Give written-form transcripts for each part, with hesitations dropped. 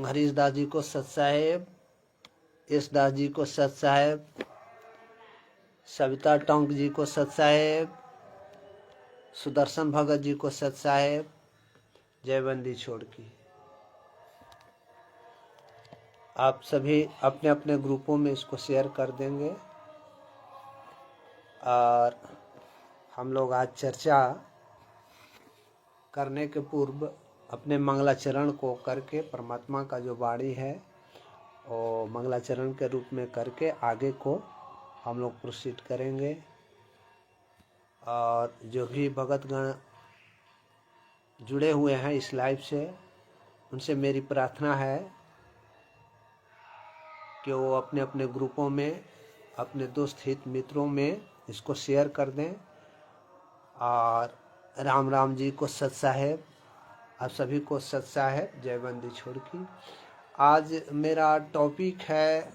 हरीश दास जी को सत साहेब, यश दास जी को सत साहेब, सविता टोंक जी को सत साहेब, सुदर्शन भगत जी को सत साहेब, जयबंदी छोड़ की। आप सभी अपने अपने ग्रुपों में इसको शेयर कर देंगे। और हम लोग आज चर्चा करने के पूर्व अपने मंगलाचरण को करके परमात्मा का जो वाणी है और मंगलाचरण के रूप में करके आगे को हम लोग प्रोसीड करेंगे। और जो भी भगतगण जुड़े हुए हैं इस लाइव से, उनसे मेरी प्रार्थना है कि वो अपने अपने ग्रुपों में, अपने दोस्त हित मित्रों में इसको शेयर कर दें। और राम राम जी को सत साहेब, आप सभी को सत साहेब, जयबंदी छोड़ की। आज मेरा टॉपिक है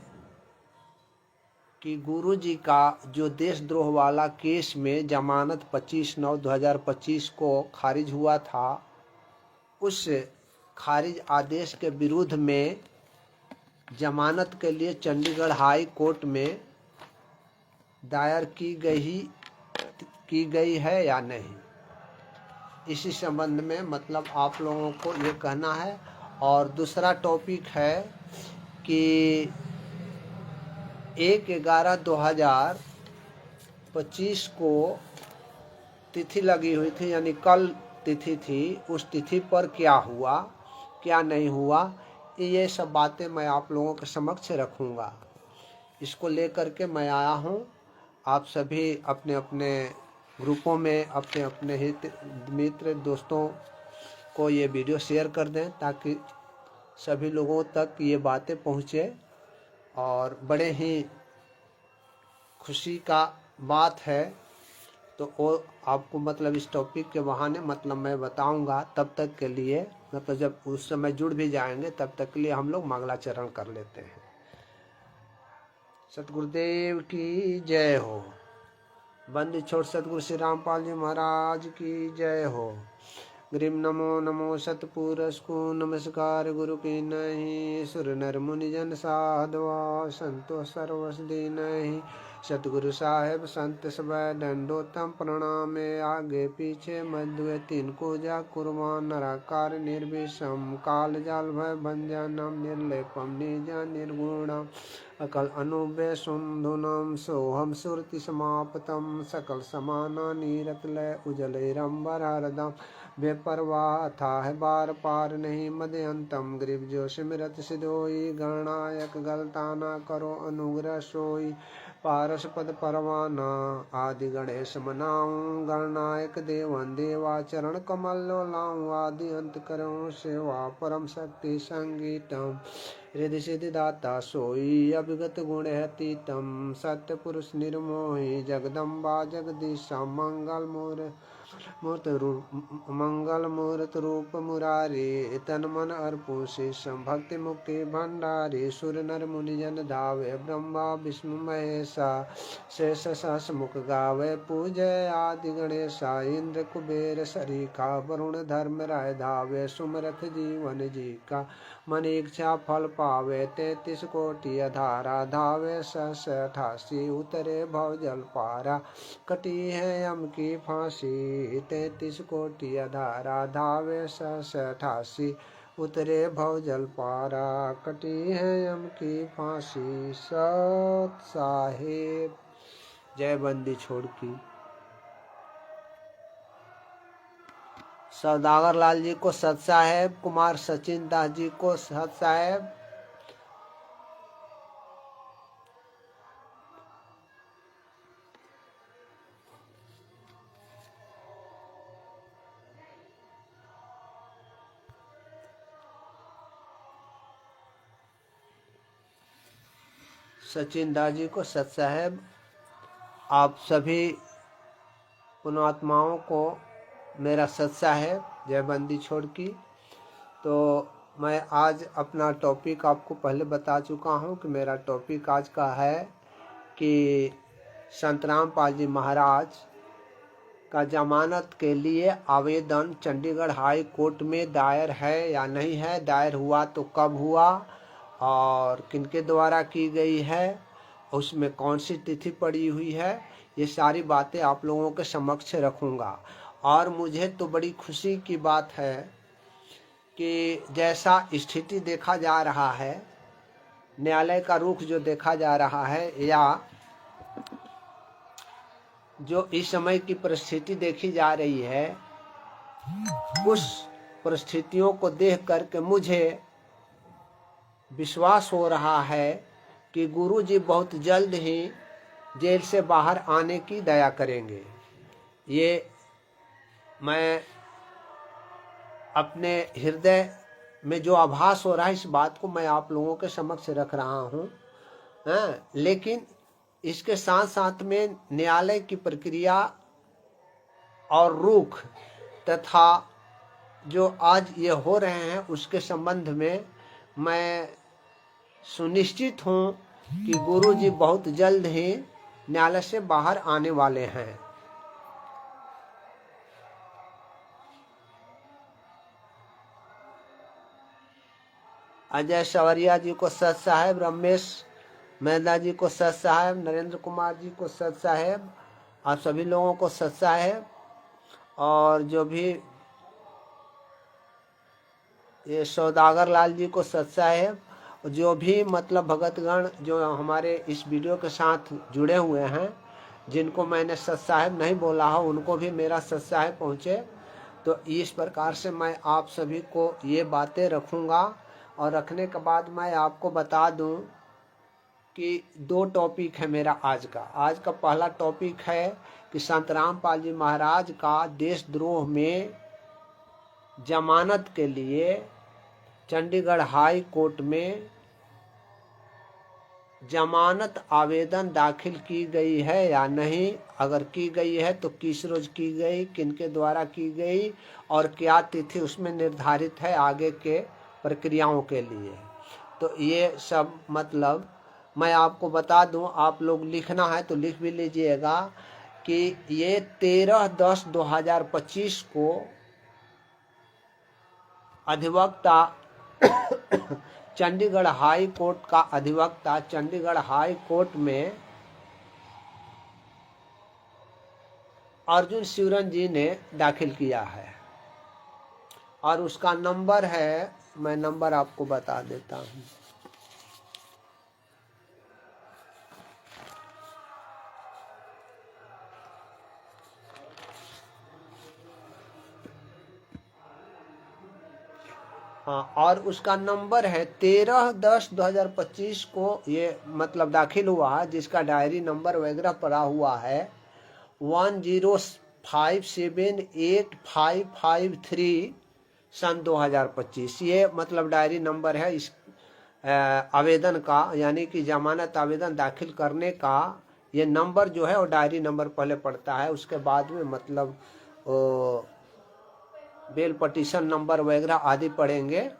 कि गुरु जी का जो देशद्रोह वाला केस में जमानत 25/9/2025 को खारिज हुआ था, उस खारिज आदेश के विरुद्ध में जमानत के लिए चंडीगढ़ हाई कोर्ट में दायर की गई है या नहीं, इसी संबंध में मतलब आप लोगों को ये कहना है। और दूसरा टॉपिक है कि 1/11/2025 को तिथि लगी हुई थी, यानी कल तिथि थी, उस तिथि पर क्या हुआ क्या नहीं हुआ, ये सब बातें मैं आप लोगों के समक्ष रखूँगा। इसको लेकर के मैं आया हूँ। आप सभी अपने अपने ग्रुपों में अपने अपने हित मित्र दोस्तों को ये वीडियो शेयर कर दें ताकि सभी लोगों तक ये बातें पहुँचे। और बड़े ही खुशी का बात है, तो वो आपको मतलब इस टॉपिक के बहाने मतलब मैं बताऊंगा। तब तक के लिए मतलब जब उस समय जुड़ भी जाएंगे तब तक के लिए हम लोग मंगलाचरण कर लेते हैं। सतगुरुदेव की जय हो। बंदी छोड़ सतगुरु श्री रामपाल जी महाराज की जय हो। ग्रीम नमो नमो सतपुरुष को नमस्कार गुरु की नहीं, सुर नर मुनि जन साधवा संतो सर्वस दीनहि। सतगुरु साहेब संत सब दंडोतम प्रणाम, आगे पीछे मध्य तीन को जा कुर्बान, नराकार निर्विषम काल जाल भय भंजनम, निर्लेपम निज निर्गुणम अकल अनुबे सुंधुनम, सोहम सुरति समाप्तम सकल समाना नीरतलय उजलैरंबर हरदम, बेपरवाह था है बार पार नहीं मदयंतम, ग्रीव जो सिमरत सिधोई, गणनायक गलता न करो अनुग्रह सोई, पारस पद परवाना आदि गणेश मनाऊं, गणनायक देवन देवा चरण कमल लाऊं, आदि अंत करूं सेवा परम शक्ति संगीतम, रिद्धि सिद्धि दाता सोई, अभिगत गुण अतीतम, सत्य पुरुष निर्मोही, जगदम्बा जगदीशा, मंगल मूर्त रूप मुरारी, तन मन अर्पु शेषम, भक्ति मुक्ति भंडारी, सुर नर मुनि जन धावे, ब्रह्मा विष्णु महेशा, शेष सहस मुख गावे, पूजय आदि गणेशा, इंद्र कुबेर सरीखा, वरुण धर्म राय धावे, सुमरथ जीवन जी का, मन इच्छा फल पावे, 33 कोटि अधारा धावे, 688 उतरे भव जल पारा, कटी है यम की फांसी, 33 कोटि अधारा धावे, 688 उतरे भव जल पारा, कटी है यम की फांसी। सत साहेब, जयबंदी छोड़ की। सौदागर लाल जी को सत साहेब, कुमार सचिन दास जी को सत साहेब, सचिन दास जी को सत साहेब। आप सभी पुण्यात्माओं को मेरा सत साहेब, जयबंदी छोड़ की। तो मैं आज अपना टॉपिक आपको पहले बता चुका हूँ कि मेरा टॉपिक आज का है कि संत रामपाल जी महाराज का जमानत के लिए आवेदन चंडीगढ़ हाई कोर्ट में दायर है या नहीं है, दायर हुआ तो कब हुआ और किनके द्वारा की गई है, उसमें कौन सी तिथि पड़ी हुई है, ये सारी बातें आप लोगों के समक्ष रखूँगा। और मुझे तो बड़ी खुशी की बात है कि जैसा स्थिति देखा जा रहा है, न्यायालय का रुख जो देखा जा रहा है या जो इस समय की परिस्थिति देखी जा रही है, उस परिस्थितियों को देख करके मुझे विश्वास हो रहा है कि गुरु जी बहुत जल्द ही जेल से बाहर आने की दया करेंगे। ये मैं अपने हृदय में जो आभास हो रहा है, इस बात को मैं आप लोगों के समक्ष रख रहा हूँ। लेकिन इसके साथ साथ में न्यायालय की प्रक्रिया और रुख तथा जो आज ये हो रहे हैं उसके संबंध में मैं सुनिश्चित हूँ कि गुरु जी बहुत जल्द ही न्यायालय से बाहर आने वाले हैं। अजय सवरिया जी को सत साहेब, रमेश मेहता जी को सत साहेब, नरेंद्र कुमार जी को सत साहेब, आप सभी लोगों को सत साहेब। और जो भी ये सौदागर लाल जी को सत साहेब, जो भी मतलब भगतगण जो हमारे इस वीडियो के साथ जुड़े हुए हैं, जिनको मैंने सत साहेब नहीं बोला हो उनको भी मेरा सत साहेब पहुँचे। तो इस प्रकार से मैं आप सभी को ये बातें रखूँगा। और रखने के बाद मैं आपको बता दूं कि 2 टॉपिक है मेरा आज का। आज का पहला टॉपिक है कि संत रामपाल जी महाराज का देशद्रोह में जमानत के लिए चंडीगढ़ हाई कोर्ट में जमानत आवेदन दाखिल की गई है या नहीं, अगर की गई है तो किस रोज की गई, किनके द्वारा की गई और क्या तिथि उसमें निर्धारित है आगे के प्रक्रियाओं के लिए। तो ये सब मतलब मैं आपको बता दूं, आप लोग लिखना है तो लिख भी लीजिएगा कि ये 13/10/2025 को अधिवक्ता चंडीगढ़ हाई कोर्ट का अधिवक्ता चंडीगढ़ हाई कोर्ट में अर्जुन शिवरन जी ने दाखिल किया है। और उसका नंबर है, मैं नंबर आपको बता देता हूँ। हाँ, और उसका नंबर है 13/10/2025 को ये मतलब दाखिल हुआ है, जिसका डायरी नंबर वगैरह पड़ा हुआ है 10578553 सन 2025। ये मतलब डायरी नंबर है इस आवेदन का, यानी कि जमानत आवेदन दाखिल करने का ये नंबर जो है वो डायरी नंबर पहले पड़ता है, उसके बाद में मतलब बेल पटिशन नंबर वगैरह आदि पढ़ेंगे।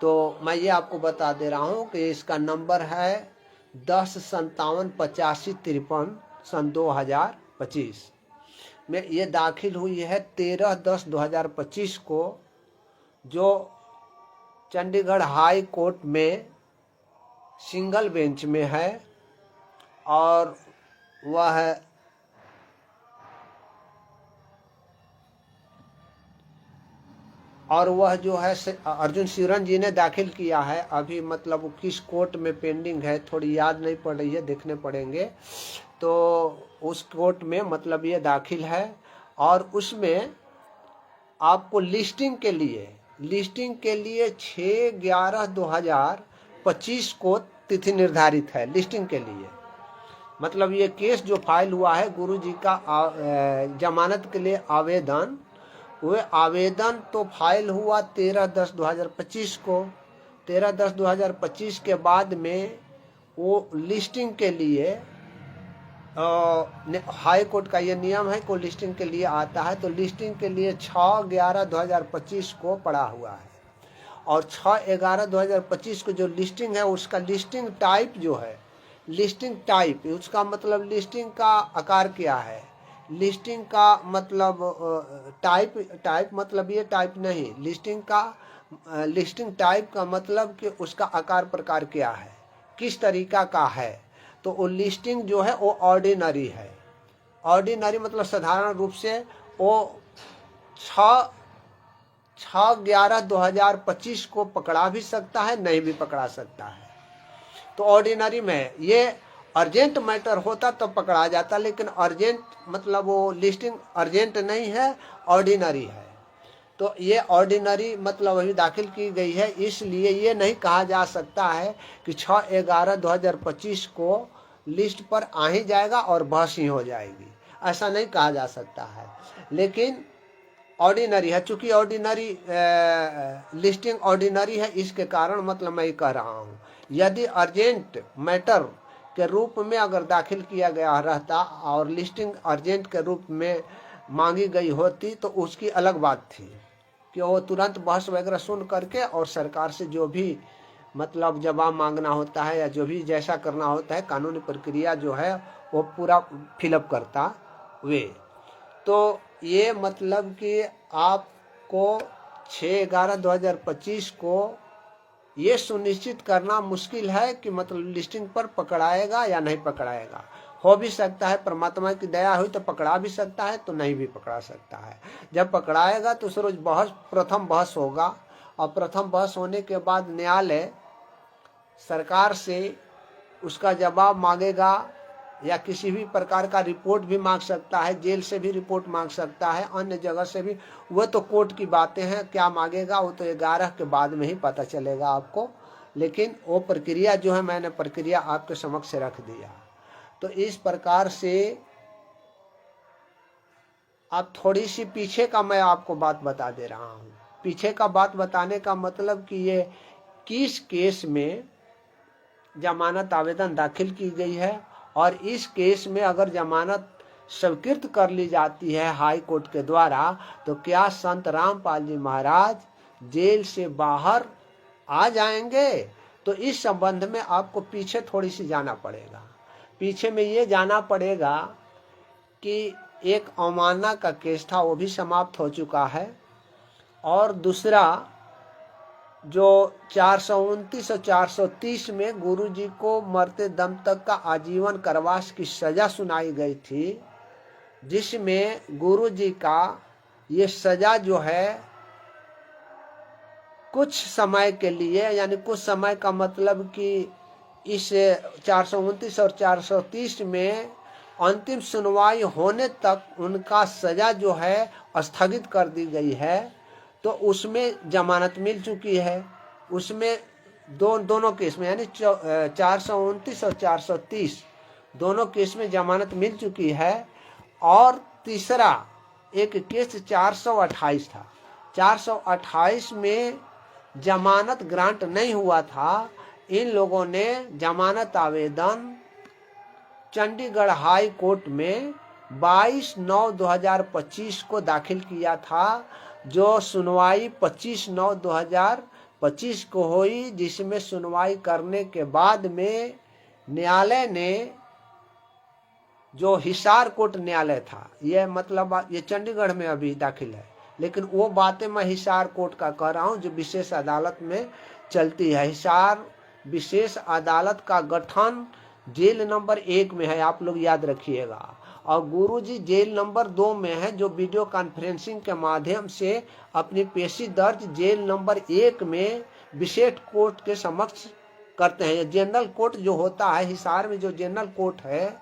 तो मैं ये आपको बता दे रहा हूँ कि इसका नंबर है 10578553 सन 2025 में ये दाखिल हुई है 13/10/2025 को, जो चंडीगढ़ हाई कोर्ट में सिंगल बेंच में है। और वह जो है अर्जुन शिवरन जी ने दाखिल किया है। अभी मतलब वो किस कोर्ट में पेंडिंग है थोड़ी याद नहीं पड़ रही है, देखने पड़ेंगे। तो उस कोर्ट में मतलब ये दाखिल है और उसमें आपको लिस्टिंग के लिए 6/11/2025 को तिथि निर्धारित है लिस्टिंग के लिए। मतलब ये केस जो फाइल हुआ है गुरु जी का जमानत के लिए आवेदन, वह आवेदन तो फाइल हुआ 13/10/2025 को। 13/10/2025 के बाद में वो लिस्टिंग के लिए हाई कोर्ट का ये नियम है को लिस्टिंग के लिए आता है। तो लिस्टिंग के लिए 6/11/2025 को पड़ा हुआ है। और 6/11/2025 को जो लिस्टिंग है उसका लिस्टिंग टाइप जो है, लिस्टिंग टाइप उसका मतलब लिस्टिंग का आकार क्या है, लिस्टिंग का मतलब टाइप मतलब ये टाइप नहीं, लिस्टिंग टाइप का मतलब कि उसका आकार प्रकार क्या है, किस तरीका का है। तो वो लिस्टिंग जो है वो ऑर्डिनरी है। ऑर्डिनरी मतलब साधारण रूप से वो 6/11/2025 को पकड़ा भी सकता है, नहीं भी पकड़ा सकता है। तो ऑर्डिनरी में ये अर्जेंट मैटर होता तो पकड़ा जाता, लेकिन अर्जेंट मतलब वो लिस्टिंग अर्जेंट नहीं है, ऑर्डिनरी है। तो ये ऑर्डिनरी मतलब अभी दाखिल की गई है, इसलिए ये नहीं कहा जा सकता है कि 6/11/2025 को लिस्ट पर आ ही जाएगा और बहस ही हो जाएगी, ऐसा नहीं कहा जा सकता है। लेकिन ऑर्डिनरी है, चूंकि ऑर्डिनरी लिस्टिंग ऑर्डिनरी है, इसके कारण मतलब मैं कह रहा हूँ। यदि अर्जेंट मैटर के रूप में अगर दाखिल किया गया रहता और लिस्टिंग अर्जेंट के रूप में मांगी गई होती तो उसकी अलग बात थी कि वो तुरंत बहस वगैरह सुन करके और सरकार से जो भी मतलब जवाब मांगना होता है या जो भी जैसा करना होता है, कानूनी प्रक्रिया जो है वो पूरा फिलअप करता वे। तो ये मतलब कि आपको 6/11/2025 को ये सुनिश्चित करना मुश्किल है कि मतलब लिस्टिंग पर पकड़ाएगा या नहीं पकड़ाएगा। हो भी सकता है, परमात्मा की दया हुई तो पकड़ा भी सकता है, तो नहीं भी पकड़ा सकता है। जब पकड़ाएगा तो उस रोज प्रथम बहस होगा, और प्रथम बहस होने के बाद न्यायालय सरकार से उसका जवाब मांगेगा या किसी भी प्रकार का रिपोर्ट भी मांग सकता है, जेल से भी रिपोर्ट मांग सकता है, अन्य जगह से भी। वो तो कोर्ट की बातें हैं, क्या मांगेगा वो तो 11 के बाद में ही पता चलेगा आपको। लेकिन वो प्रक्रिया जो है, मैंने प्रक्रिया आपके समक्ष रख दिया। तो इस प्रकार से आप थोड़ी सी पीछे का मैं आपको बात बता दे रहा हूँ। पीछे का बात बताने का मतलब कि ये किस केस में जमानत आवेदन दाखिल की गई है, और इस केस में अगर जमानत स्वीकृत कर ली जाती है हाई कोर्ट के द्वारा, तो क्या संत रामपाल जी महाराज जेल से बाहर आ जाएंगे। तो इस संबंध में आपको पीछे थोड़ी सी जाना पड़ेगा। पीछे में ये जाना पड़ेगा कि एक अवमानना का केस था, वो भी समाप्त हो चुका है। और दूसरा जो 429 और 430 में गुरु जी को मरते दम तक का आजीवन कारावास की सजा सुनाई गई थी, जिसमें गुरु जी का ये सजा जो है कुछ समय के लिए, यानी कुछ समय का मतलब कि इस 429 और 430 में अंतिम सुनवाई होने तक उनका सजा जो है स्थगित कर दी गई है। तो उसमें जमानत मिल चुकी है, उसमें दोनों केस में, यानी 429 और 430 दोनों केस में जमानत मिल चुकी है। और तीसरा एक केस 428 था, 428 में जमानत ग्रांट नहीं हुआ था। इन लोगों ने जमानत आवेदन चंडीगढ़ हाई कोर्ट में 22/9/2025 को दाखिल किया था, जो सुनवाई 25/9/2025 को हुई, जिसमें सुनवाई करने के बाद में न्यायालय ने, जो हिसार कोर्ट न्यायालय था, ये मतलब ये चंडीगढ़ में अभी दाखिल है, लेकिन वो बातें मैं हिसार कोर्ट का कह रहा हूँ जो विशेष अदालत में चलती है। हिसार विशेष अदालत का गठन जेल नंबर 1 में है, आप लोग याद रखिएगा। और गुरुजी जेल नंबर 2 में है, जो वीडियो कॉन्फ्रेंसिंग के माध्यम से अपनी पेशी दर्ज जेल नंबर 1 में विशेष कोर्ट के समक्ष करते हैं। जनरल कोर्ट जो होता है हिसार में, जो जनरल कोर्ट है,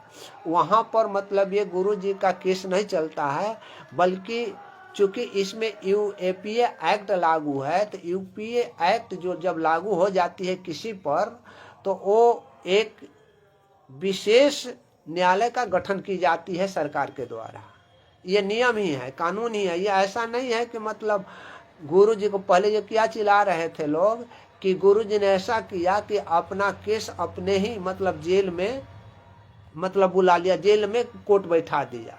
वहाँ पर मतलब ये गुरुजी का केस नहीं चलता है, बल्कि चूंकि इसमें यूएपीए एक्ट लागू है, तो यूपीए एक्ट जो जब लागू हो जाती है किसी पर, तो वो एक विशेष न्यायालय का गठन की जाती है सरकार के द्वारा। ये नियम ही है, कानून ही है। ये ऐसा नहीं है कि मतलब गुरु जी को पहले ये क्या चिल्ला रहे थे लोग कि गुरु जी ने ऐसा किया कि अपना केस अपने ही मतलब जेल में मतलब बुला लिया, जेल में कोर्ट बैठा दिया।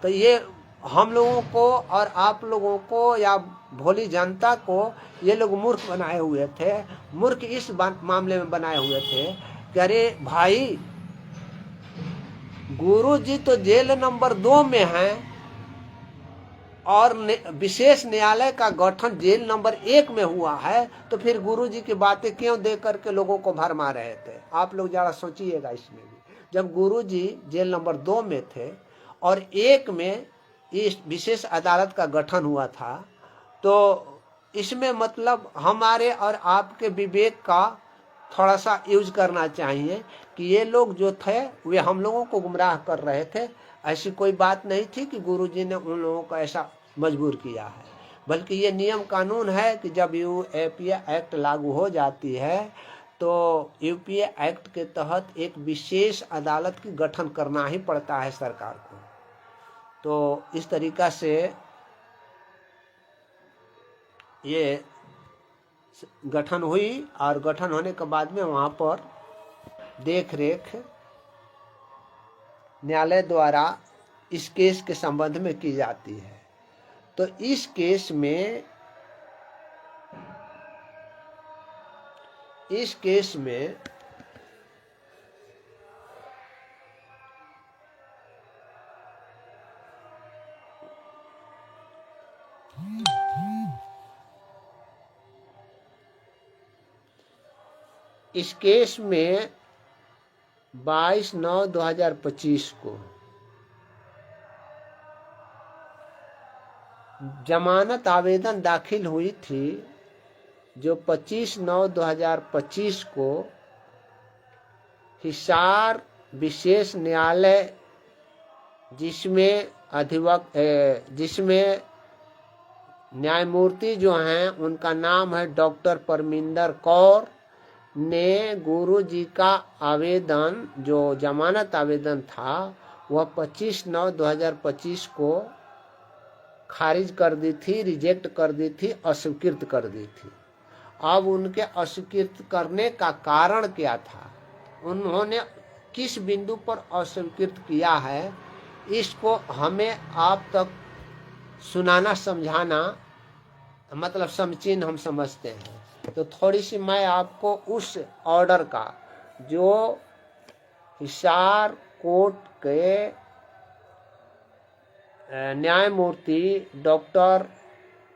तो ये हम लोगों को और आप लोगों को या भोली जनता को ये लोग मूर्ख बनाए हुए थे। मूर्ख इस मामले में बनाए हुए थे कि अरे भाई, गुरु जी तो जेल नंबर 2 में हैं और विशेष न्यायालय का गठन जेल नंबर 1 में हुआ है, तो फिर गुरु जी की बातें क्यों दे करके लोगों को भरमा रहे थे? आप लोग जरा सोचिएगा इसमें भी। जब गुरु जी जेल नंबर 2 में थे और 1 में इस विशेष अदालत का गठन हुआ था, तो इसमें मतलब हमारे और आपके विवेक का थोड़ा सा यूज करना चाहिए कि ये लोग जो थे वे हम लोगों को गुमराह कर रहे थे। ऐसी कोई बात नहीं थी कि गुरुजी ने उन लोगों को ऐसा मजबूर किया है, बल्कि ये नियम कानून है कि जब यूपीए एक्ट लागू हो जाती है तो यूपीए एक्ट के तहत एक विशेष अदालत की गठन करना ही पड़ता है सरकार को। तो इस तरीका से ये गठन हुई और गठन होने के बाद में वहाँ पर देख रेख न्यायालय द्वारा इस केस के संबंध में की जाती है। तो इस केस में इस केस में 22/9/2025 को जमानत आवेदन दाखिल हुई थी, जो 25/9/2025 को हिसार विशेष न्यायालय जिसमें न्यायमूर्ति जो हैं उनका नाम है डॉक्टर परमिंदर कौर, ने गुरु जी का आवेदन जो जमानत आवेदन था वह 25/9/2025 को खारिज कर दी थी, रिजेक्ट कर दी थी, अस्वीकृत कर दी थी। अब उनके अस्वीकृत करने का कारण क्या था, उन्होंने किस बिंदु पर अस्वीकृत किया है, इसको हमें आप तक सुनाना समझाना मतलब समीचीन हम समझते हैं। तो थोड़ी सी मैं आपको उस ऑर्डर का जो हिसार कोर्ट के न्यायमूर्ति डॉक्टर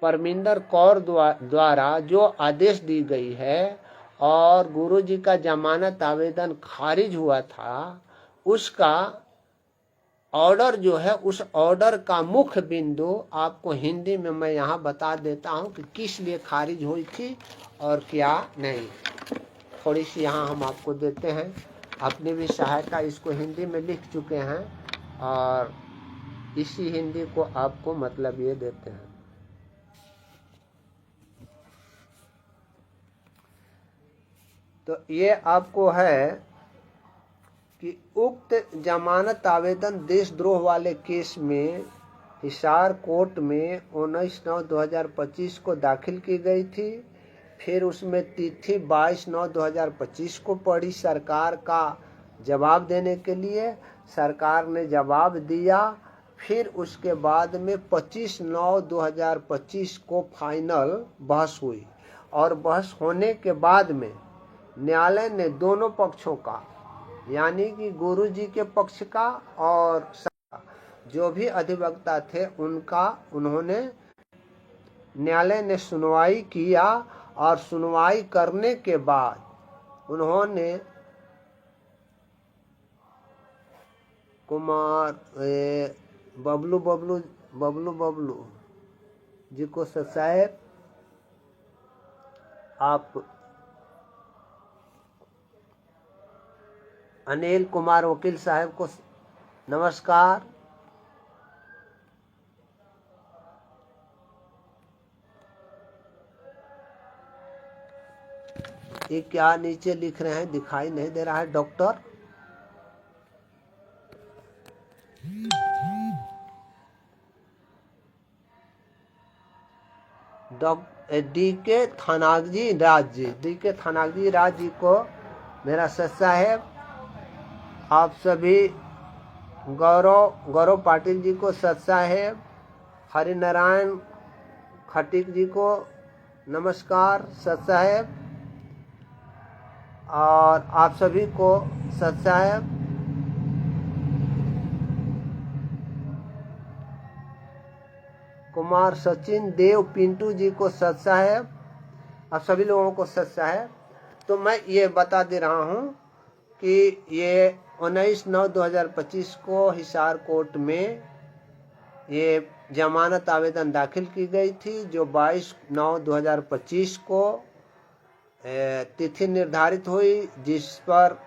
परमिंदर कौर द्वारा जो आदेश दी गई है और गुरु जी का जमानत आवेदन खारिज हुआ था, उसका ऑर्डर जो है, उस ऑर्डर का मुख्य बिंदु आपको हिंदी में मैं यहाँ बता देता हूँ कि किस लिए खारिज हुई थी और क्या नहीं। थोड़ी सी यहाँ हम आपको देते हैं, अपनी भी सहायता इसको हिंदी में लिख चुके हैं और इसी हिंदी को आपको मतलब ये देते हैं। तो ये आपको है कि उक्त जमानत आवेदन देशद्रोह वाले केस में हिसार कोर्ट में 19/9/2025 को दाखिल की गई थी। फिर उसमें तिथि 22/9/2025 को पड़ी सरकार का जवाब देने के लिए। सरकार ने जवाब दिया। फिर उसके बाद में 25/9/2025 को फाइनल बहस हुई और बहस होने के बाद में न्यायालय ने दोनों पक्षों का, यानी कि गुरु जी के पक्ष का और जो भी अधिवक्ता थे उनका, उन्होंने न्यायालय ने सुनवाई किया और सुनवाई करने के बाद उन्होंने कुमार बबलू जी को साहब आप अनिल कुमार वकील साहब को नमस्कार। ये क्या नीचे लिख रहे हैं, दिखाई नहीं दे रहा है डॉक्टर। डी.के. थानागजी राज जी को मेरा सत साहेब, आप सभी गौरव पाटिल जी को सत साहेब, हरिनारायण खटीक जी को नमस्कार सत साहेब, और आप सभी को सत साहेब। कुमार, सचिन, देव, पिंटू जी को सत साहेब, आप सभी लोगों को सत साहेब। तो मैं ये बता दे रहा हूँ कि ये 19/9/2025 को हिसार कोर्ट में ये जमानत आवेदन दाखिल की गई थी, जो 22/9/2025 को तिथि निर्धारित हुई, जिस पर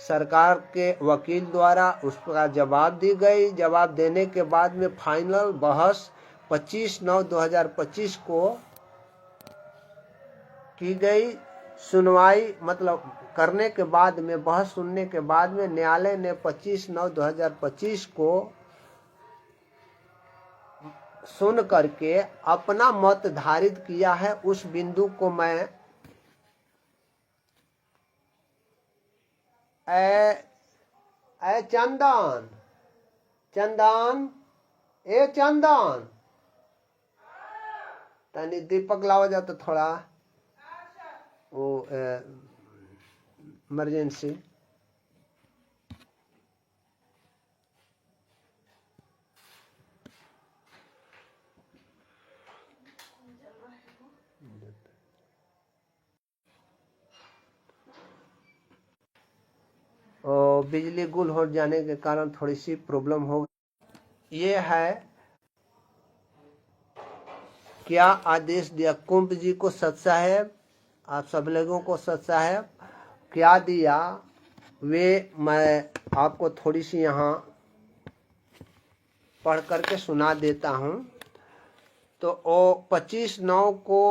सरकार के वकील द्वारा उसका जवाब दी गई। जवाब देने के बाद में फाइनल बहस 25/9/2025 को की गई। सुनवाई मतलब करने के बाद में, बहस सुनने के बाद में न्यायालय ने 25/9/2025 को सुन करके अपना मत धारित किया है। उस बिंदु को मैं चंदन, चंदन, ए चंदन, तनी दीपक लावा जा तो थोड़ा वो इमरजेंसी। और बिजली गुल हो जाने के कारण थोड़ी सी प्रॉब्लम हो। ये है क्या आदेश दिया, कुंभ जी को सत साहेब, आप सब लोगों को सत साहेब। क्या दिया वे मैं आपको थोड़ी सी यहाँ पढ़ करके सुना देता हूँ। तो वो 25/9 को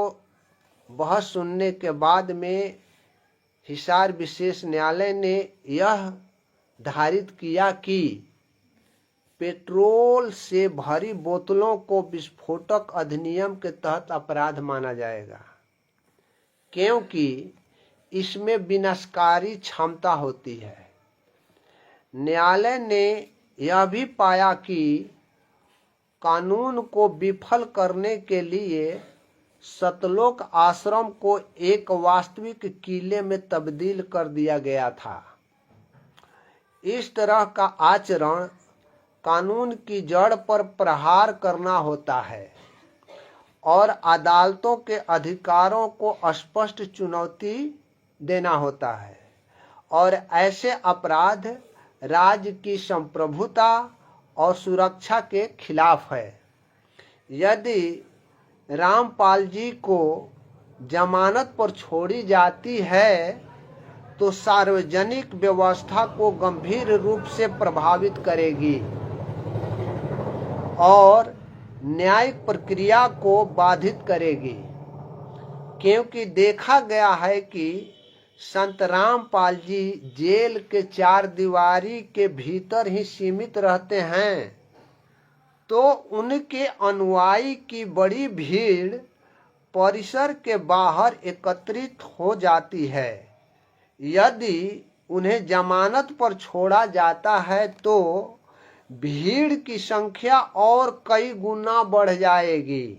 बहस सुनने के बाद में हिसार विशेष न्यायालय ने यह धारित किया कि पेट्रोल से भरी बोतलों को विस्फोटक अधिनियम के तहत अपराध माना जाएगा, क्योंकि इसमें विनाशकारी क्षमता होती है। न्यायालय ने यह भी पाया कि कानून को विफल करने के लिए सतलोक आश्रम को एक वास्तविक किले में तब्दील कर दिया गया था। इस तरह का आचरण कानून की जड़ पर प्रहार करना होता है और अदालतों के अधिकारों को स्पष्ट चुनौती देना होता है, और ऐसे अपराध राज्य की संप्रभुता और सुरक्षा के खिलाफ है। यदि रामपाल जी को जमानत पर छोड़ी जाती है तो सार्वजनिक व्यवस्था को गंभीर रूप से प्रभावित करेगी और न्यायिक प्रक्रिया को बाधित करेगी, क्योंकि देखा गया है कि संत रामपाल जी जेल के 4 दीवारी के भीतर ही सीमित रहते हैं, तो उनके अनुयायी की बड़ी भीड़ परिसर के बाहर एकत्रित हो जाती है। यदि उन्हें जमानत पर छोड़ा जाता है तो भीड़ की संख्या और कई गुना बढ़ जाएगी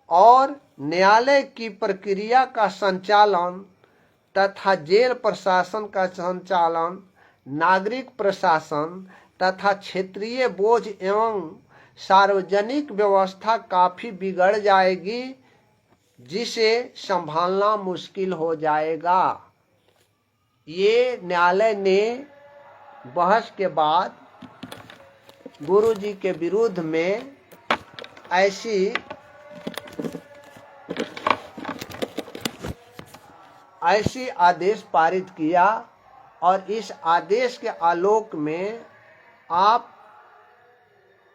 और न्यायालय की प्रक्रिया का संचालन तथा जेल प्रशासन का संचालन, नागरिक प्रशासन तथा क्षेत्रीय बोझ एवं सार्वजनिक व्यवस्था काफी बिगड़ जाएगी, जिसे संभालना मुश्किल हो जाएगा। ये न्यायालय ने बहस के बाद गुरु जी के विरुद्ध में ऐसी आदेश पारित किया, और इस आदेश के आलोक में आप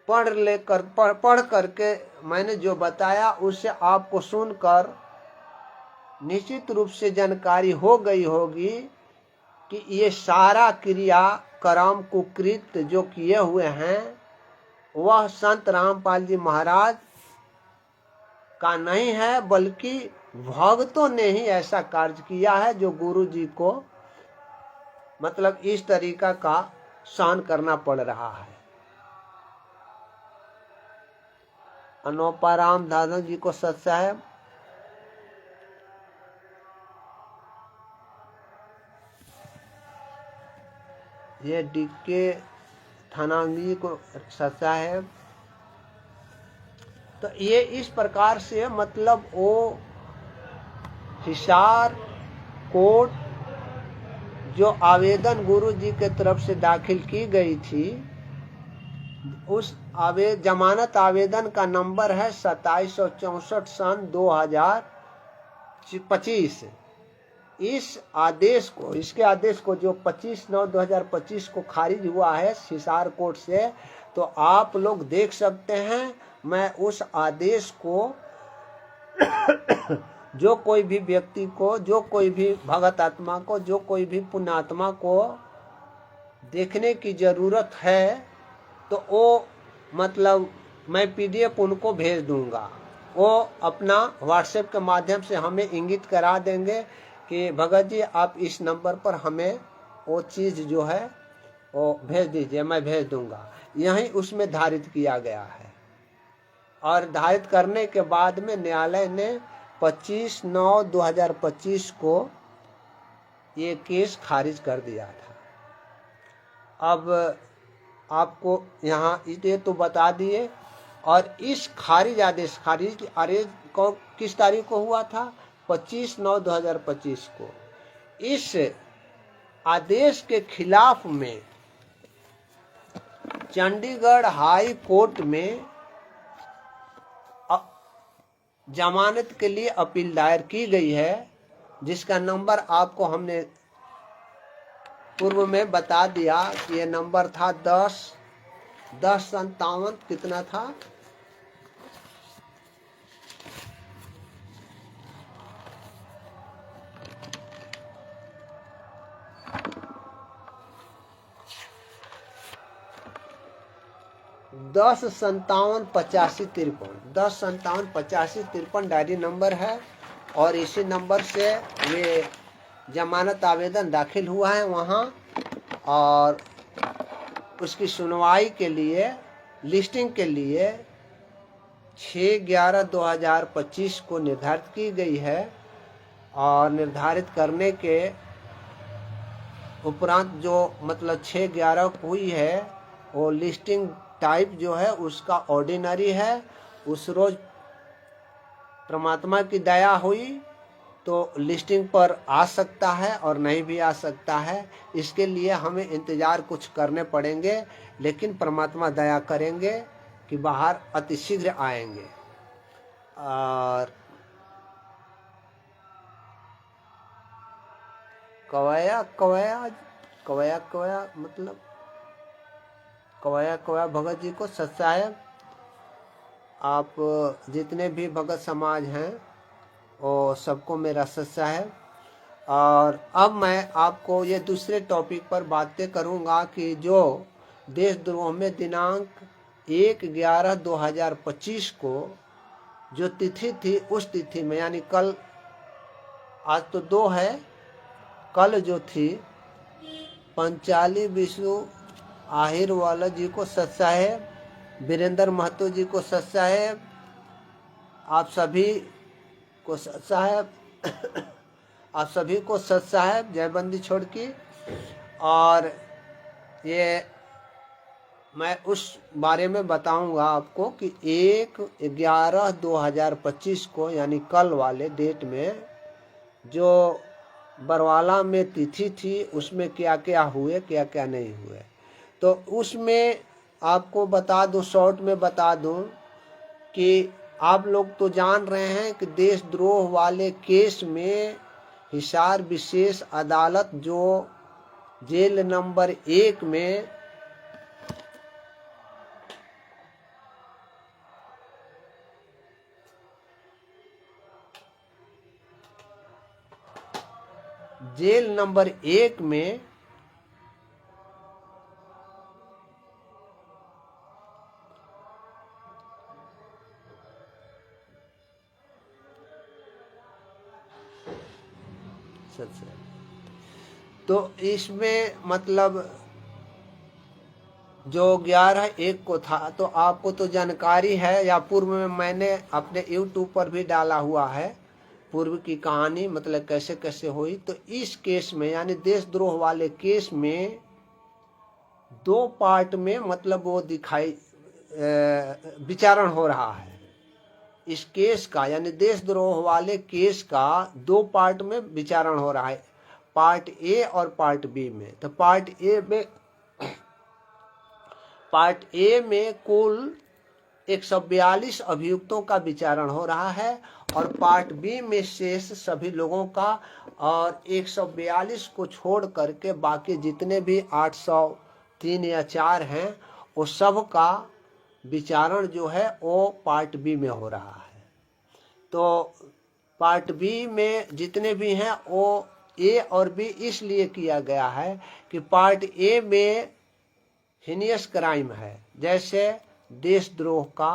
पढ़ करके मैंने जो बताया उससे आपको सुनकर निश्चित रूप से जानकारी हो गई होगी कि ये सारा क्रियाक्रम कुकृत्य जो किए हुए हैं वह संत रामपाल जी महाराज का नहीं है, बल्कि भक्तों ने ही ऐसा कार्य किया है जो गुरु जी को मतलब इस तरीका का सहन करना पड़ रहा है। अनोपाराम दादा जी को सत साहेब। ये डीके थाना जी को सत साहेब। तो ये इस प्रकार से मतलब वो हिसार कोर्ट जो आवेदन गुरु जी के तरफ से दाखिल की गई थी, उस जमानत आवेदन का नंबर है 2764 सन 2025। इस आदेश को, इसके आदेश को जो 25/9/2025 को खारिज हुआ है हिसार कोर्ट से, तो आप लोग देख सकते हैं। मैं उस आदेश को जो कोई भी व्यक्ति को, जो कोई भी भगत आत्मा को, जो कोई भी पुण्यात्मा को देखने की जरूरत है, तो वो मतलब मैं पीडीएफ उनको भेज दूंगा। वो अपना व्हाट्सएप के माध्यम से हमें इंगित करा देंगे कि भगत जी आप इस नंबर पर हमें वो चीज़ जो है वो भेज दीजिए, मैं भेज दूंगा। यही उसमें धारित किया गया है। और धारित करने के बाद में न्यायालय ने 25/9/2025 को ये केस खारिज कर दिया था। अब आपको यहाँ ये तो बता दिए। और इस खारिज आदेश को किस तारीख को हुआ था? 25/9/2025 को। इस आदेश के खिलाफ में चंडीगढ़ हाई कोर्ट में जमानत के लिए अपील दायर की गई है, जिसका नंबर आपको हमने पूर्व में बता दिया कि ये नंबर था 1057 कितना था? 1057-85-53 डायरी नंबर है। और इसी नंबर से ये जमानत आवेदन दाखिल हुआ है वहाँ। और उसकी सुनवाई के लिए, लिस्टिंग के लिए 6/11/2025 को निर्धारित की गई है। और निर्धारित करने के उपरांत जो मतलब 6/11 हुई है, वो लिस्टिंग टाइप जो है उसका ऑर्डिनरी है। उस रोज परमात्मा की दया हुई तो लिस्टिंग पर आ सकता है और नहीं भी आ सकता है। इसके लिए हमें इंतज़ार कुछ करने पड़ेंगे, लेकिन परमात्मा दया करेंगे कि बाहर अतिशीघ्र आएंगे। और कवया मतलब कवया भगत जी को सत्साहेब, आप जितने भी भगत समाज हैं वो सबको मेरा सत्साहेब। और अब मैं आपको ये दूसरे टॉपिक पर बातें करूंगा कि जो देशद्रोह में दिनांक 1/11/2025 को जो तिथि थी, उस तिथि में यानी कल, आज तो 2 है, कल जो थी पंचाली विष्णु आहिरवाला जी को सत्साहेब, वीरेंद्र महतो जी को सत्साहेब, आप सभी को सत्साहेब आप सभी को सत्साहेब, जयबंदी छोड़ की। और ये मैं उस बारे में बताऊंगा आपको कि 1/11/2025 को यानी कल वाले डेट में जो बरवाला में तिथि थी, उसमें क्या क्या हुए, क्या क्या नहीं हुए। तो उसमें आपको बता दूं, शॉर्ट में बता दूं कि आप लोग तो जान रहे हैं कि देशद्रोह वाले केस में हिसार विशेष अदालत जो जेल नंबर 1 में तो इसमें मतलब जो 11/1 को था, तो आपको तो जानकारी है, या पूर्व में मैंने अपने YouTube पर भी डाला हुआ है पूर्व की कहानी, मतलब कैसे कैसे हुई। तो इस केस में यानी देशद्रोह वाले केस में 2 पार्ट में मतलब वो दिखाई विचारण हो रहा है। इस केस का यानी देशद्रोह वाले केस का 2 पार्ट में विचारण हो रहा है, पार्ट ए और पार्ट बी में। तो पार्ट ए में कुल 142 अभियुक्तों का विचारण हो रहा है और पार्ट बी में शेष सभी लोगों का, और 142 को छोड़ करके बाकी जितने भी 803 या 4 हैं वो सब का विचारण जो है वो पार्ट बी में हो रहा है। तो पार्ट बी में जितने भी हैं वो ए और बी इसलिए किया गया है कि पार्ट ए में हीनियस क्राइम है, जैसे देशद्रोह का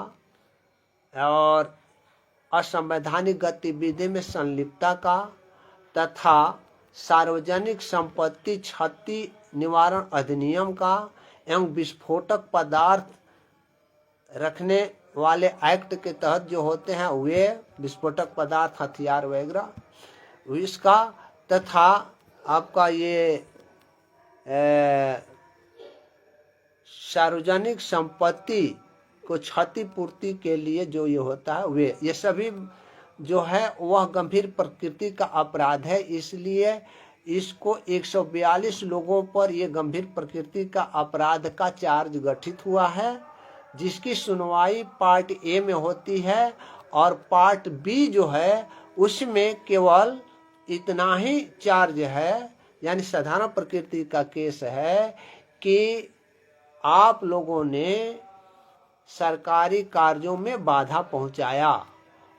और असंवैधानिक गतिविधि में संलिप्तता का तथा सार्वजनिक संपत्ति क्षति निवारण अधिनियम का एवं विस्फोटक पदार्थ रखने वाले एक्ट के तहत जो होते हैं वे विस्फोटक पदार्थ, हथियार वगैरह इसका, तथा आपका ये सार्वजनिक संपत्ति को क्षतिपूर्ति के लिए जो ये होता है वे, ये सभी जो है वह गंभीर प्रकृति का अपराध है। इसलिए इसको 142 लोगों पर ये गंभीर प्रकृति का अपराध का चार्ज गठित हुआ है, जिसकी सुनवाई पार्ट ए में होती है, और पार्ट बी जो है उसमें केवल इतना ही चार्ज है, यानी साधारण प्रकृति का केस है कि आप लोगों ने सरकारी कार्यों में बाधा पहुंचाया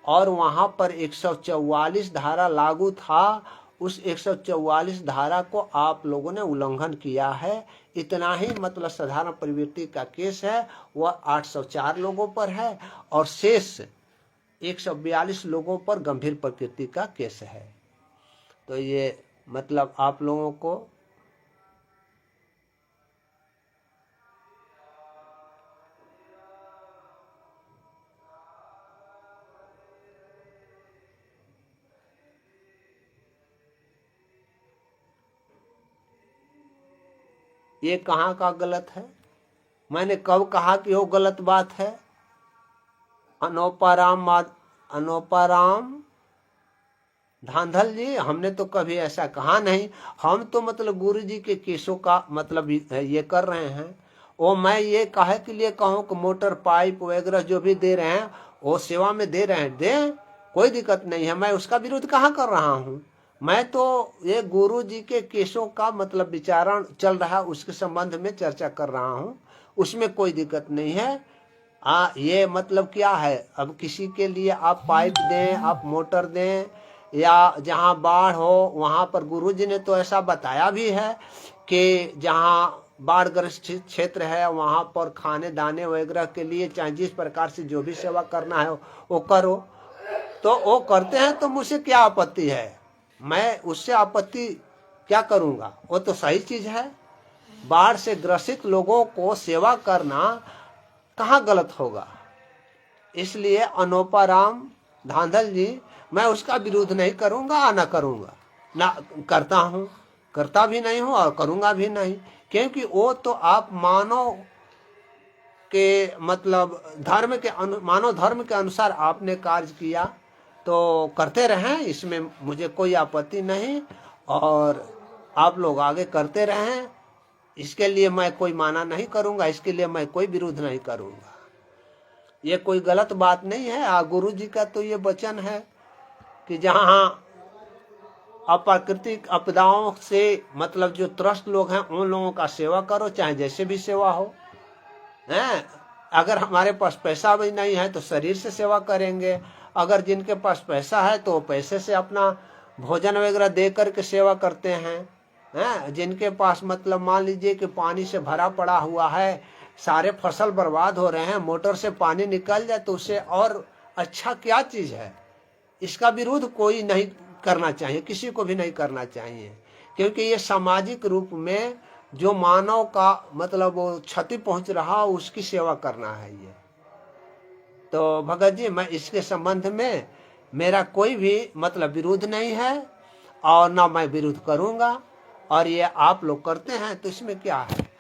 और वहां पर 144 धारा लागू था, उस 144 धारा को आप लोगों ने उल्लंघन किया है। इतना ही मतलब साधारण प्रवृत्ति का केस है, वह 804 लोगों पर है और शेष 142 लोगों पर गंभीर प्रकृति का केस है। तो ये मतलब आप लोगों को ये कहाँ का गलत है, मैंने कब कहा कि वो गलत बात है? अनोपाराम धांधल जी, हमने तो कभी ऐसा कहा नहीं। हम तो मतलब गुरु जी के केसों का मतलब ये कर रहे हैं। वो मैं ये कहे के लिए कहूँ कि मोटर पाइप वगैरह जो भी दे रहे हैं वो सेवा में दे रहे हैं, दे, कोई दिक्कत नहीं है, मैं उसका विरोध कहाँ कर रहा हूँ। मैं तो ये गुरु जी के केसों का मतलब विचारण चल रहा है उसके संबंध में चर्चा कर रहा हूँ, उसमें कोई दिक्कत नहीं है। ये मतलब क्या है, अब किसी के लिए आप पाइप दें, आप मोटर दें, या जहाँ बाढ़ हो वहाँ पर गुरु जी ने तो ऐसा बताया भी है कि जहाँ बाढ़ ग्रस्त क्षेत्र है वहाँ पर खाने दाने वगैरह के लिए चाहे जिस प्रकार से जो भी सेवा करना है वो करो। तो वो करते हैं तो मुझसे क्या आपत्ति है, मैं उससे आपत्ति क्या करूँगा, वो तो सही चीज़ है। बाढ़ से ग्रसित लोगों को सेवा करना कहाँ गलत होगा। इसलिए अनोपाराम धांधल जी, मैं उसका विरोध नहीं करूँगा, ना करूँगा, ना करता हूँ, करता भी नहीं हूँ और करूँगा भी नहीं, क्योंकि वो तो आप मानव के मतलब मानव धर्म के अनुसार आपने कार्य किया तो करते रहें, इसमें मुझे कोई आपत्ति नहीं, और आप लोग आगे करते रहें, इसके लिए मैं कोई माना नहीं करूँगा, इसके लिए मैं कोई विरोध नहीं करूँगा। ये कोई गलत बात नहीं है। गुरु जी का तो ये वचन है कि जहाँ अप्राकृतिक आपदाओं से मतलब जो त्रस्त लोग हैं उन लोगों का सेवा करो, चाहे जैसे भी सेवा हो। हैं, अगर हमारे पास पैसा भी नहीं है तो शरीर से सेवा करेंगे, अगर जिनके पास पैसा है तो पैसे से अपना भोजन वगैरह दे करके सेवा करते हैं। हैं, जिनके पास मतलब मान लीजिए कि पानी से भरा पड़ा हुआ है, सारे फसल बर्बाद हो रहे हैं, मोटर से पानी निकल जाए तो उससे और अच्छा क्या चीज़ है। इसका विरोध कोई नहीं करना चाहिए, किसी को भी नहीं करना चाहिए, क्योंकि ये सामाजिक रूप में जो मानव का मतलब वो क्षति पहुंच रहा उसकी सेवा करना है ये। तो भगत जी, मैं इसके संबंध में मेरा कोई भी मतलब विरोध नहीं है और ना मैं विरोध करूंगा, और ये आप लोग करते हैं तो इसमें क्या है।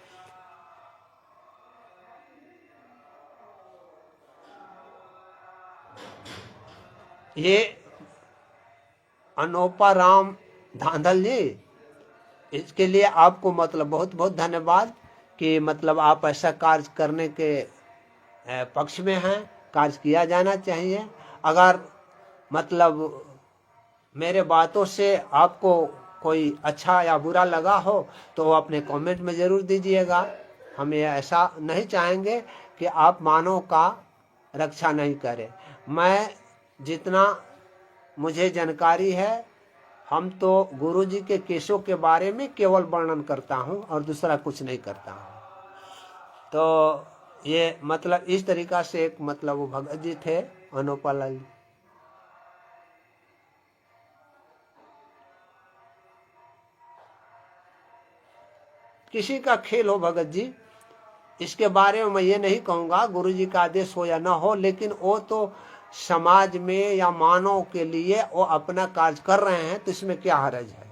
ये अनोपा राम धांधल जी, इसके लिए आपको मतलब बहुत बहुत धन्यवाद कि मतलब आप ऐसा कार्य करने के पक्ष में हैं। कार्य किया जाना चाहिए। अगर मतलब मेरे बातों से आपको कोई अच्छा या बुरा लगा हो तो अपने कमेंट में ज़रूर दीजिएगा। हम ये ऐसा नहीं चाहेंगे कि आप मानव का रक्षा नहीं करें। मैं जितना मुझे जानकारी है, हम तो गुरु जी के केसों के बारे में केवल वर्णन करता हूँ और दूसरा कुछ नहीं करता हूँ। तो ये मतलब इस तरीका से एक मतलब वो भगत जी थे अनोपा लाल जी। किसी का खेल हो भगत जी, इसके बारे में मैं ये नहीं कहूँगा गुरु जी का आदेश हो या ना हो, लेकिन वो तो समाज में या मानव के लिए वो अपना कार्य कर रहे हैं, तो इसमें क्या हर्ज है।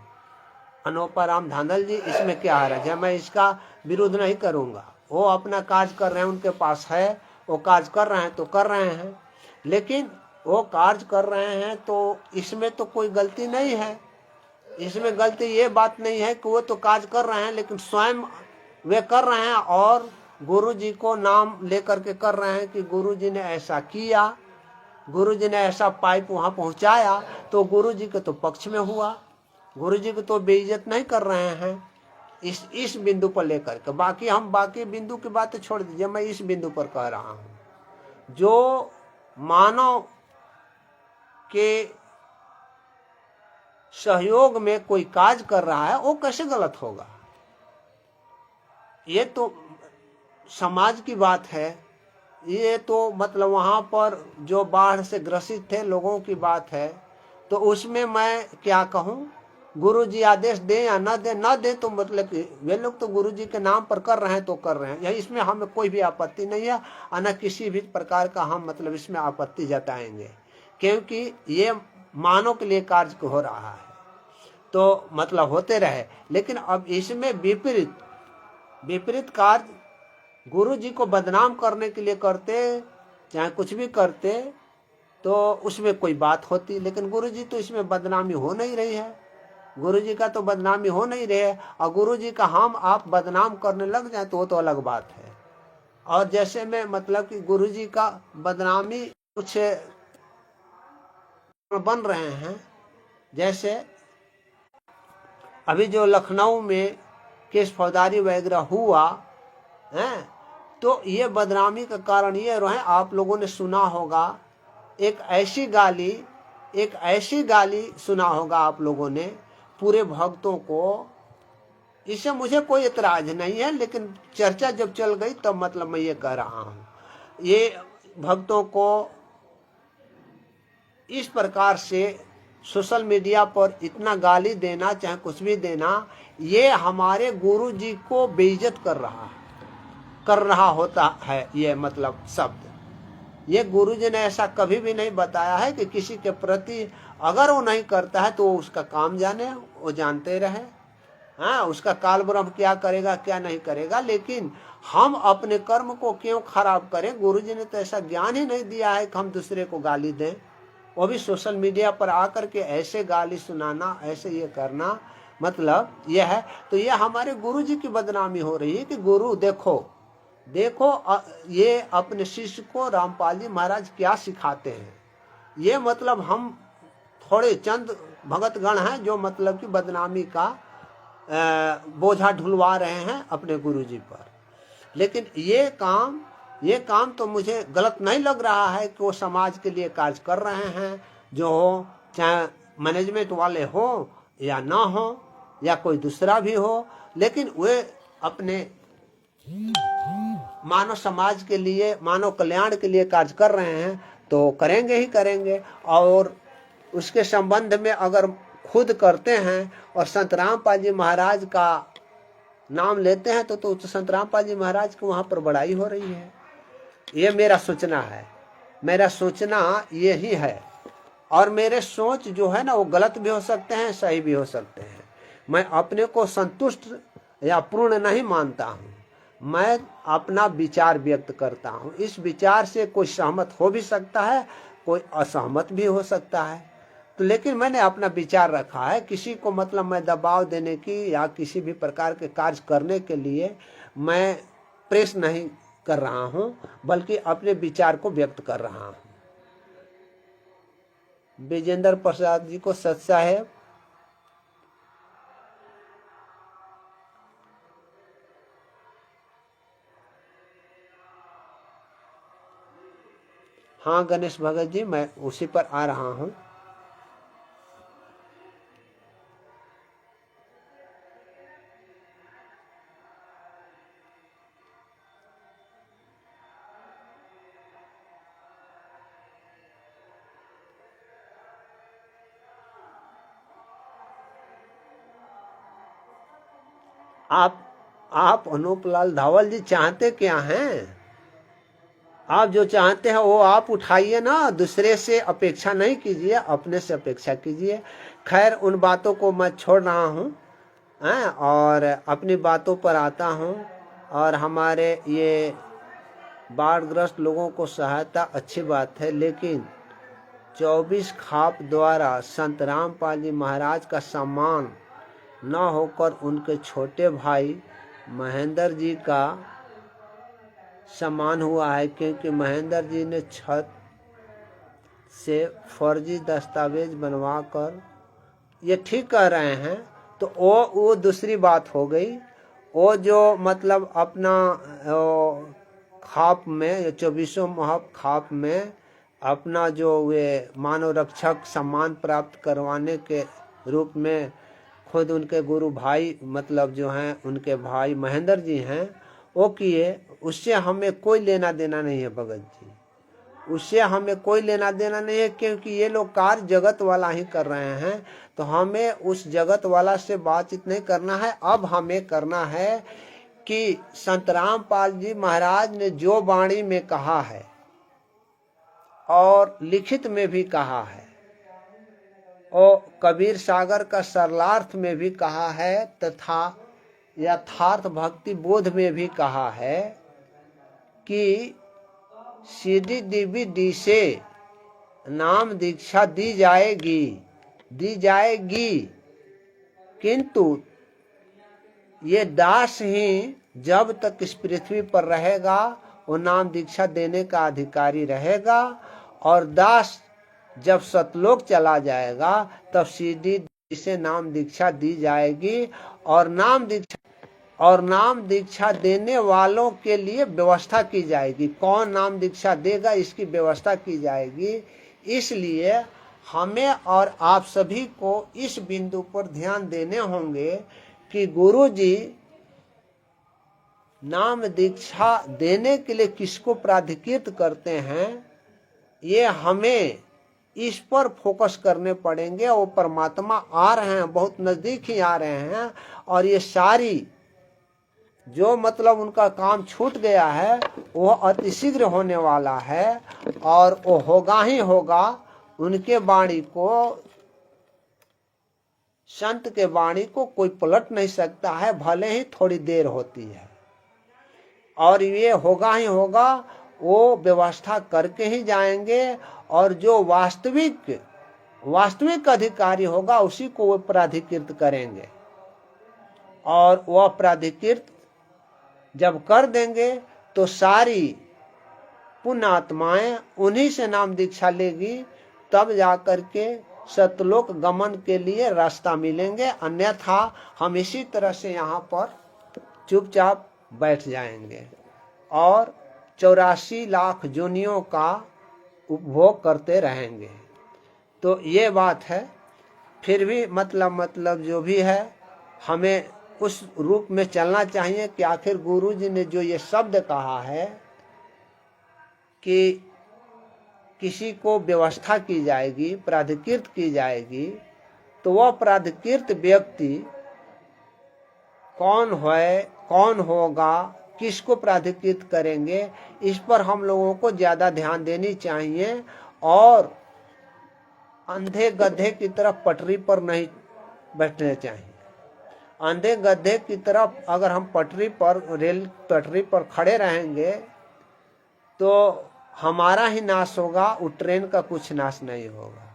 अनोपा राम धांधल जी, इसमें क्या हर्ज है। मैं इसका विरोध नहीं करूँगा। वो अपना कार्य कर रहे हैं, उनके पास है, वो कार्य कर रहे हैं तो कर रहे हैं। लेकिन वो कार्य कर रहे हैं तो इसमें तो कोई गलती नहीं है। इसमें गलती ये बात नहीं है कि वो तो कार्य कर रहे हैं, लेकिन स्वयं वे कर रहे हैं और गुरु जी को नाम लेकर के कर रहे हैं कि गुरु जी ने ऐसा किया, गुरु जी ने ऐसा पाइप वहाँ पहुँचाया, तो गुरु जी के तो पक्ष में हुआ। गुरु जी को तो बेइज्जत नहीं कर रहे हैं इस बिंदु पर लेकर के। बाकी हम बाकी बिंदु की बातें छोड़ दीजिए, मैं इस बिंदु पर कह रहा हूँ। जो मानव के सहयोग में कोई कार्य कर रहा है वो कैसे गलत होगा। ये तो समाज की बात है। ये तो मतलब वहाँ पर जो बाढ़ से ग्रसित थे लोगों की बात है। तो उसमें मैं क्या कहूँ, गुरु जी आदेश दें या न दें तो मतलब कि वे लोग तो गुरु जी के नाम पर कर रहे हैं तो कर रहे हैं। यही इसमें हमें कोई भी आपत्ति नहीं है और न किसी भी प्रकार का हम मतलब इसमें आपत्ति जताएंगे, क्योंकि ये मानव के लिए कार्य हो रहा है तो मतलब होते रहे। लेकिन अब इसमें विपरीत कार्य गुरु जी को बदनाम करने के लिए करते, चाहे कुछ भी करते, तो उसमें कोई बात होती। लेकिन गुरु जी तो इसमें बदनामी हो नहीं रही है। गुरु जी का तो बदनामी हो नहीं रही है, और गुरु जी का हम आप बदनाम करने लग जाए तो वो तो अलग बात है। और जैसे में मतलब कि गुरु जी का बदनामी कुछ बन रहे हैं, जैसे अभी जो लखनऊ में केस फौजदारी वगैरह हुआ है, तो ये बदनामी का कारण ये रहे, आप लोगों ने सुना होगा एक ऐसी गाली सुना होगा आप लोगों ने पूरे भक्तों को। इससे मुझे कोई एतराज नहीं है, लेकिन चर्चा जब चल गई तब मतलब मैं ये कह रहा हूँ, ये भक्तों को इस प्रकार से सोशल मीडिया पर इतना गाली देना, चाहे कुछ भी देना, ये हमारे गुरु जी को बेइज्जत कर रहा होता है। ये मतलब शब्द ये गुरु जी ने ऐसा कभी भी नहीं बताया है कि किसी के प्रति अगर वो नहीं करता है तो वो उसका काम जाने, वो जानते रहे। हाँ, उसका काल ब्रह्म क्या करेगा क्या नहीं करेगा, लेकिन हम अपने कर्म को क्यों खराब करें। गुरु जी ने तो ऐसा ज्ञान ही नहीं दिया है कि हम दूसरे को गाली दें, वो भी सोशल मीडिया पर आकर के ऐसे गाली सुनाना, ऐसे ये करना, मतलब यह है। तो ये हमारे गुरु जी की बदनामी हो रही है कि गुरु देखो ये अपने शिष्य को रामपाल जी महाराज क्या सिखाते हैं। ये मतलब हम थोड़े चंद भगतगण हैं जो मतलब कि बदनामी का बोझा ढुलवा रहे हैं अपने गुरु जी पर। लेकिन ये काम तो मुझे गलत नहीं लग रहा है कि वो समाज के लिए कार्य कर रहे हैं, जो हो, चाहे मैनेजमेंट वाले हो या ना हो या कोई दूसरा भी हो, लेकिन वे अपने मानव समाज के लिए, मानव कल्याण के लिए कार्य कर रहे हैं तो करेंगे ही करेंगे। और उसके संबंध में अगर खुद करते हैं और संत रामपाल जी महाराज का नाम लेते हैं तो संत रामपाल जी महाराज की वहाँ पर बड़ाई हो रही है। ये मेरा सोचना है, मेरा सोचना यही है। और मेरे सोच जो है ना वो गलत भी हो सकते हैं, सही भी हो सकते हैं। मैं अपने को संतुष्ट या पूर्ण नहीं मानता हूँ, मैं अपना विचार व्यक्त करता हूँ। इस विचार से कोई सहमत हो भी सकता है, कोई असहमत भी हो सकता है। तो लेकिन मैंने अपना विचार रखा है, किसी को मतलब मैं दबाव देने की या किसी भी प्रकार के कार्य करने के लिए मैं प्रेस नहीं कर रहा हूं, बल्कि अपने विचार को व्यक्त कर रहा हूं। विजेंद्र प्रसाद जी को सत साहेब। हाँ गणेश भगत जी, मैं उसी पर आ रहा हूँ। आप अनूपलाल धावल जी चाहते क्या हैं? आप जो चाहते हैं वो आप उठाइए ना, दूसरे से अपेक्षा नहीं कीजिए, अपने से अपेक्षा कीजिए। खैर उन बातों को मैं छोड़ रहा हूँ और अपनी बातों पर आता हूँ। और हमारे ये बाढ़ग्रस्त लोगों को सहायता अच्छी बात है, लेकिन 24 खाप द्वारा संत रामपाल जी महाराज का सम्मान न होकर उनके छोटे भाई महेंद्र जी का सम्मान हुआ है, क्योंकि महेंद्र जी ने छत से फर्जी दस्तावेज बनवाकर, ये ठीक कह रहे हैं। तो वो दूसरी बात हो गई। वो जो मतलब अपना खाप में 24 खाप में अपना जो वे मानव रक्षक सम्मान प्राप्त करवाने के रूप में खुद उनके गुरु भाई मतलब जो हैं उनके भाई महेंद्र जी हैं वो किए, उससे हमें कोई लेना देना नहीं है भगत जी, उससे हमें कोई लेना देना नहीं है, क्योंकि ये लोग कार्य जगत वाला ही कर रहे हैं। तो हमें उस जगत वाला से बातचीत नहीं करना है। अब हमें करना है कि संत रामपाल जी महाराज ने जो वाणी में कहा है और लिखित में भी कहा है और कबीर सागर का सरलार्थ में भी कहा है तथा यथार्थ भक्ति बोध में भी कहा है कि सीधी दिव्य दी से नाम दीक्षा दी जाएगी, किंतु ये दास ही जब तक इस पृथ्वी पर रहेगा वो नाम दीक्षा देने का अधिकारी रहेगा, और दास जब सतलोक चला जाएगा तब सीधी से नाम दीक्षा दी जाएगी। और नाम दीक्षा देने वालों के लिए व्यवस्था की जाएगी। कौन नाम दीक्षा देगा इसकी व्यवस्था की जाएगी। इसलिए हमें और आप सभी को इस बिंदु पर ध्यान देने होंगे कि गुरु जी नाम दीक्षा देने के लिए किसको प्राधिकृत करते हैं, ये हमें इस पर फोकस करने पड़ेंगे। वो परमात्मा आ रहे हैं, बहुत नजदीक ही आ रहे हैं, और ये सारी जो मतलब उनका काम छूट गया है वो अतिशीघ्र होने वाला है, और वो होगा ही होगा। उनके वाणी को, संत के वाणी को कोई पलट नहीं सकता है, भले ही थोड़ी देर होती है, और ये होगा ही होगा। वो व्यवस्था करके ही जाएंगे, और जो वास्तविक अधिकारी होगा उसी को वो प्राधिकृत करेंगे, और वह प्राधिकृत जब कर देंगे तो सारी पुण्य आत्माएं उन्हीं से नाम दीक्षा लेगी, तब जाकर के सतलोक गमन के लिए रास्ता मिलेंगे। अन्यथा हम इसी तरह से यहाँ पर चुपचाप बैठ जाएंगे और 84 लाख जोनियों का उपभोग करते रहेंगे। तो ये बात है। फिर भी मतलब जो भी है, हमें उस रूप में चलना चाहिए कि आखिर गुरु जी ने जो ये शब्द कहा है कि किसी को व्यवस्था की जाएगी, प्राधिकृत की जाएगी, तो वह प्राधिकृत व्यक्ति कौन है, कौन होगा, किसको प्राधिकृत करेंगे, इस पर हम लोगों को ज्यादा ध्यान देनी चाहिए। और अंधे गधे की तरफ पटरी पर नहीं बैठने चाहिए। अंधे गधे की तरफ अगर हम पटरी पर, रेल पटरी पर खड़े रहेंगे तो हमारा ही नाश होगा, उस ट्रेन का कुछ नाश नहीं होगा।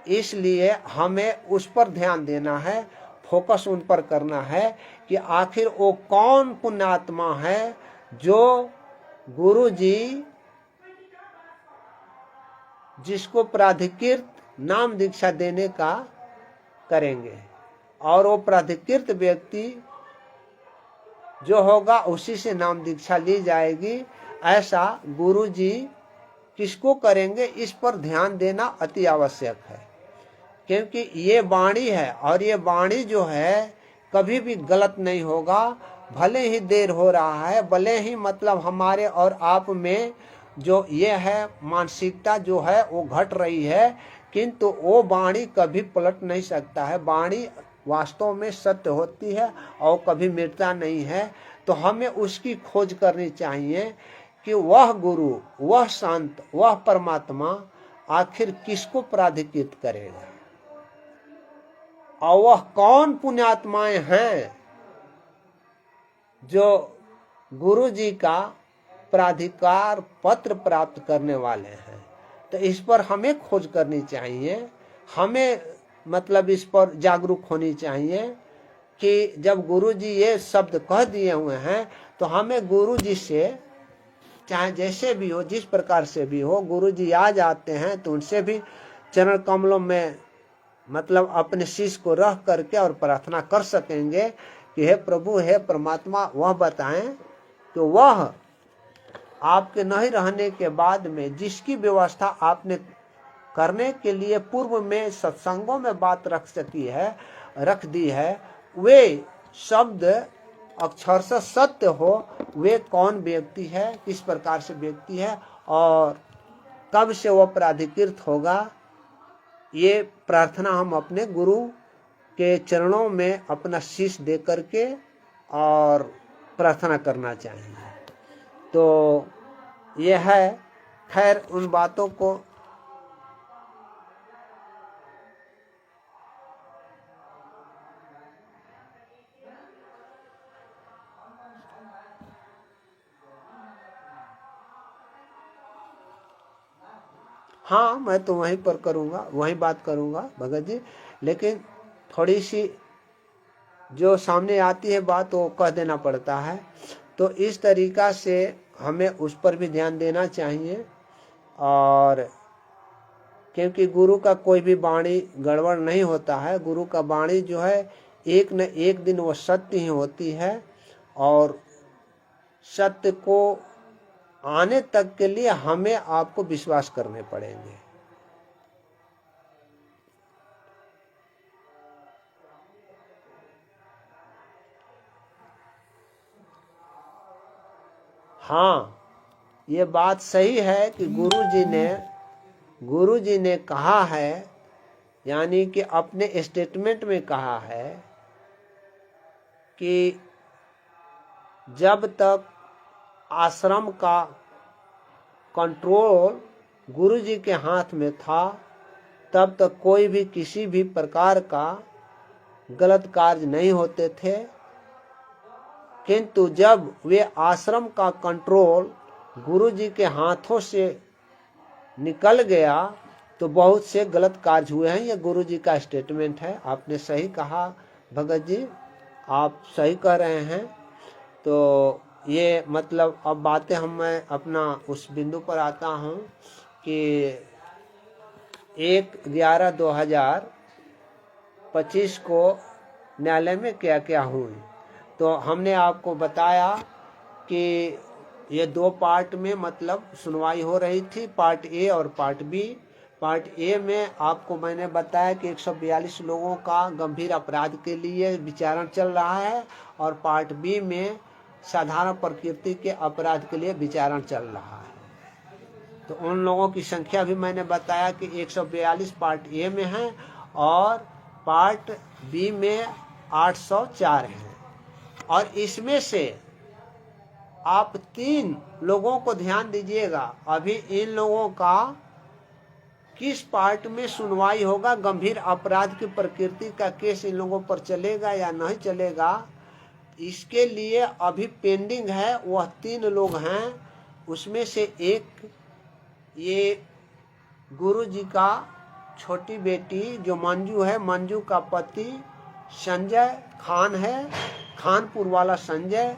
इसलिए हमें उस पर ध्यान देना है, फोकस उन पर करना है कि आखिर वो कौन पुण्यात्मा है जो गुरु जी जिसको प्राधिकृत नाम दीक्षा देने का करेंगे, और वो प्राधिकृत व्यक्ति जो होगा उसी से नाम दीक्षा ली जाएगी। ऐसा गुरु जी किसको करेंगे, इस पर ध्यान देना अति आवश्यक है, क्योंकि ये वाणी है और ये वाणी जो है कभी भी गलत नहीं होगा। भले ही देर हो रहा है, भले ही मतलब हमारे और आप में जो ये है मानसिकता जो है वो घट रही है, किंतु वो वाणी कभी पलट नहीं सकता है। वाणी वास्तव में सत्य होती है और कभी मिटता नहीं है। तो हमें उसकी खोज करनी चाहिए कि वह गुरु, वह संत, वह परमात्मा आखिर किसको प्राधिकृत करेगा और वह कौन पुण्यात्माएं हैं जो गुरु जी का प्राधिकार पत्र प्राप्त करने वाले हैं। तो इस पर हमें खोज करनी चाहिए, हमें मतलब इस पर जागरूक होनी चाहिए कि जब गुरु जी ये शब्द कह दिए हुए हैं तो हमें गुरु जी से चाहे जैसे भी हो, जिस प्रकार से भी हो, गुरु जी आ जाते हैं तो उनसे भी चरण कमलों में मतलब अपने शीश को रख करके और प्रार्थना कर सकेंगे कि हे प्रभु, हे परमात्मा, वह बताएं कि वह आपके नहीं रहने के बाद में जिसकी व्यवस्था आपने करने के लिए पूर्व में सत्संगों में बात रख दी है, वे शब्द अक्षरशः सत्य हो। वे कौन व्यक्ति है, किस प्रकार से व्यक्ति है और कब से वह प्राधिकृत होगा, ये प्रार्थना हम अपने गुरु के चरणों में अपना शीश दे करके और प्रार्थना करना चाहिए। तो यह है, खैर उन बातों को हाँ, मैं तो वहीं पर करूँगा, वहीं बात करूँगा भगत जी, लेकिन थोड़ी सी जो सामने आती है बात वो कह देना पड़ता है। तो इस तरीका से हमें उस पर भी ध्यान देना चाहिए, और क्योंकि गुरु का कोई भी वाणी गड़बड़ नहीं होता है। गुरु का वाणी जो है एक न एक दिन वो सत्य ही होती है, और सत्य को आने तक के लिए हमें आपको विश्वास करने पड़ेंगे। हाँ, ये बात सही है कि गुरु जी ने कहा है, यानी कि अपने स्टेटमेंट में कहा है कि जब तक आश्रम का कंट्रोल गुरु जी के हाथ में था तब तक कोई भी किसी भी प्रकार का गलत कार्य नहीं होते थे, किंतु जब वे आश्रम का कंट्रोल गुरु जी के हाथों से निकल गया तो बहुत से गलत कार्य हुए हैं। ये गुरु जी का स्टेटमेंट है। आपने सही कहा भगत जी, आप सही कह रहे हैं। तो ये मतलब अब बातें मैं अपना उस बिंदु पर आता हूँ कि 1/11/2025 को न्यायालय में क्या क्या हुई। तो हमने आपको बताया कि ये 2 पार्ट में मतलब सुनवाई हो रही थी, पार्ट ए और पार्ट बी। पार्ट ए में आपको मैंने बताया कि 142 लोगों का गंभीर अपराध के लिए विचारण चल रहा है, और पार्ट बी में साधारण प्रकृति के अपराध के लिए विचारण चल रहा है। तो उन लोगों की संख्या भी मैंने बताया कि 142 पार्ट ए में हैं और पार्ट बी में 804 हैं। और इसमें से आप 3 लोगों को ध्यान दीजिएगा। अभी इन लोगों का किस पार्ट में सुनवाई होगा, गंभीर अपराध की प्रकृति का केस इन लोगों पर चलेगा या नहीं चलेगा, इसके लिए अभी पेंडिंग है। वह 3 लोग हैं, उसमें से एक ये गुरु जी का छोटी बेटी जो मंजू है, मंजू का पति संजय खान है, खानपुर वाला संजय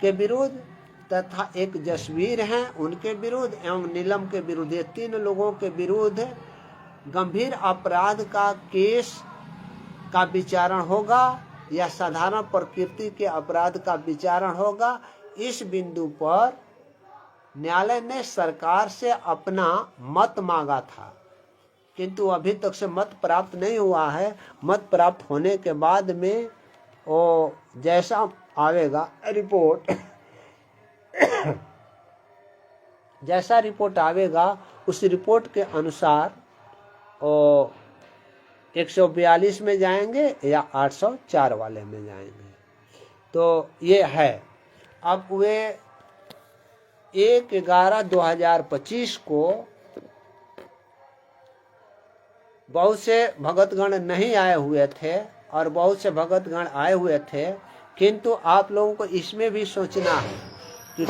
के विरुद्ध, तथा एक जसवीर हैं उनके विरुद्ध एवं नीलम के विरुद्ध, ये 3 लोगों के विरुद्ध गंभीर अपराध का केस का विचारण होगा या साधारण प्रकृति के अपराध का विचारण होगा। इस बिंदु पर न्यायालय ने सरकार से अपना मत मांगा था, किंतु अभी तक से मत प्राप्त नहीं हुआ है। मत प्राप्त होने के बाद में वो जैसा आवेगा रिपोर्ट जैसा रिपोर्ट आवेगा उस रिपोर्ट के अनुसार वो 142 में जाएंगे या 804 वाले में जाएंगे। तो ये है। अब वे 1/11/2025 को बहुत से भगतगण नहीं आए हुए थे और बहुत से भगतगण आए हुए थे, किंतु आप लोगों को इसमें भी सोचना है कि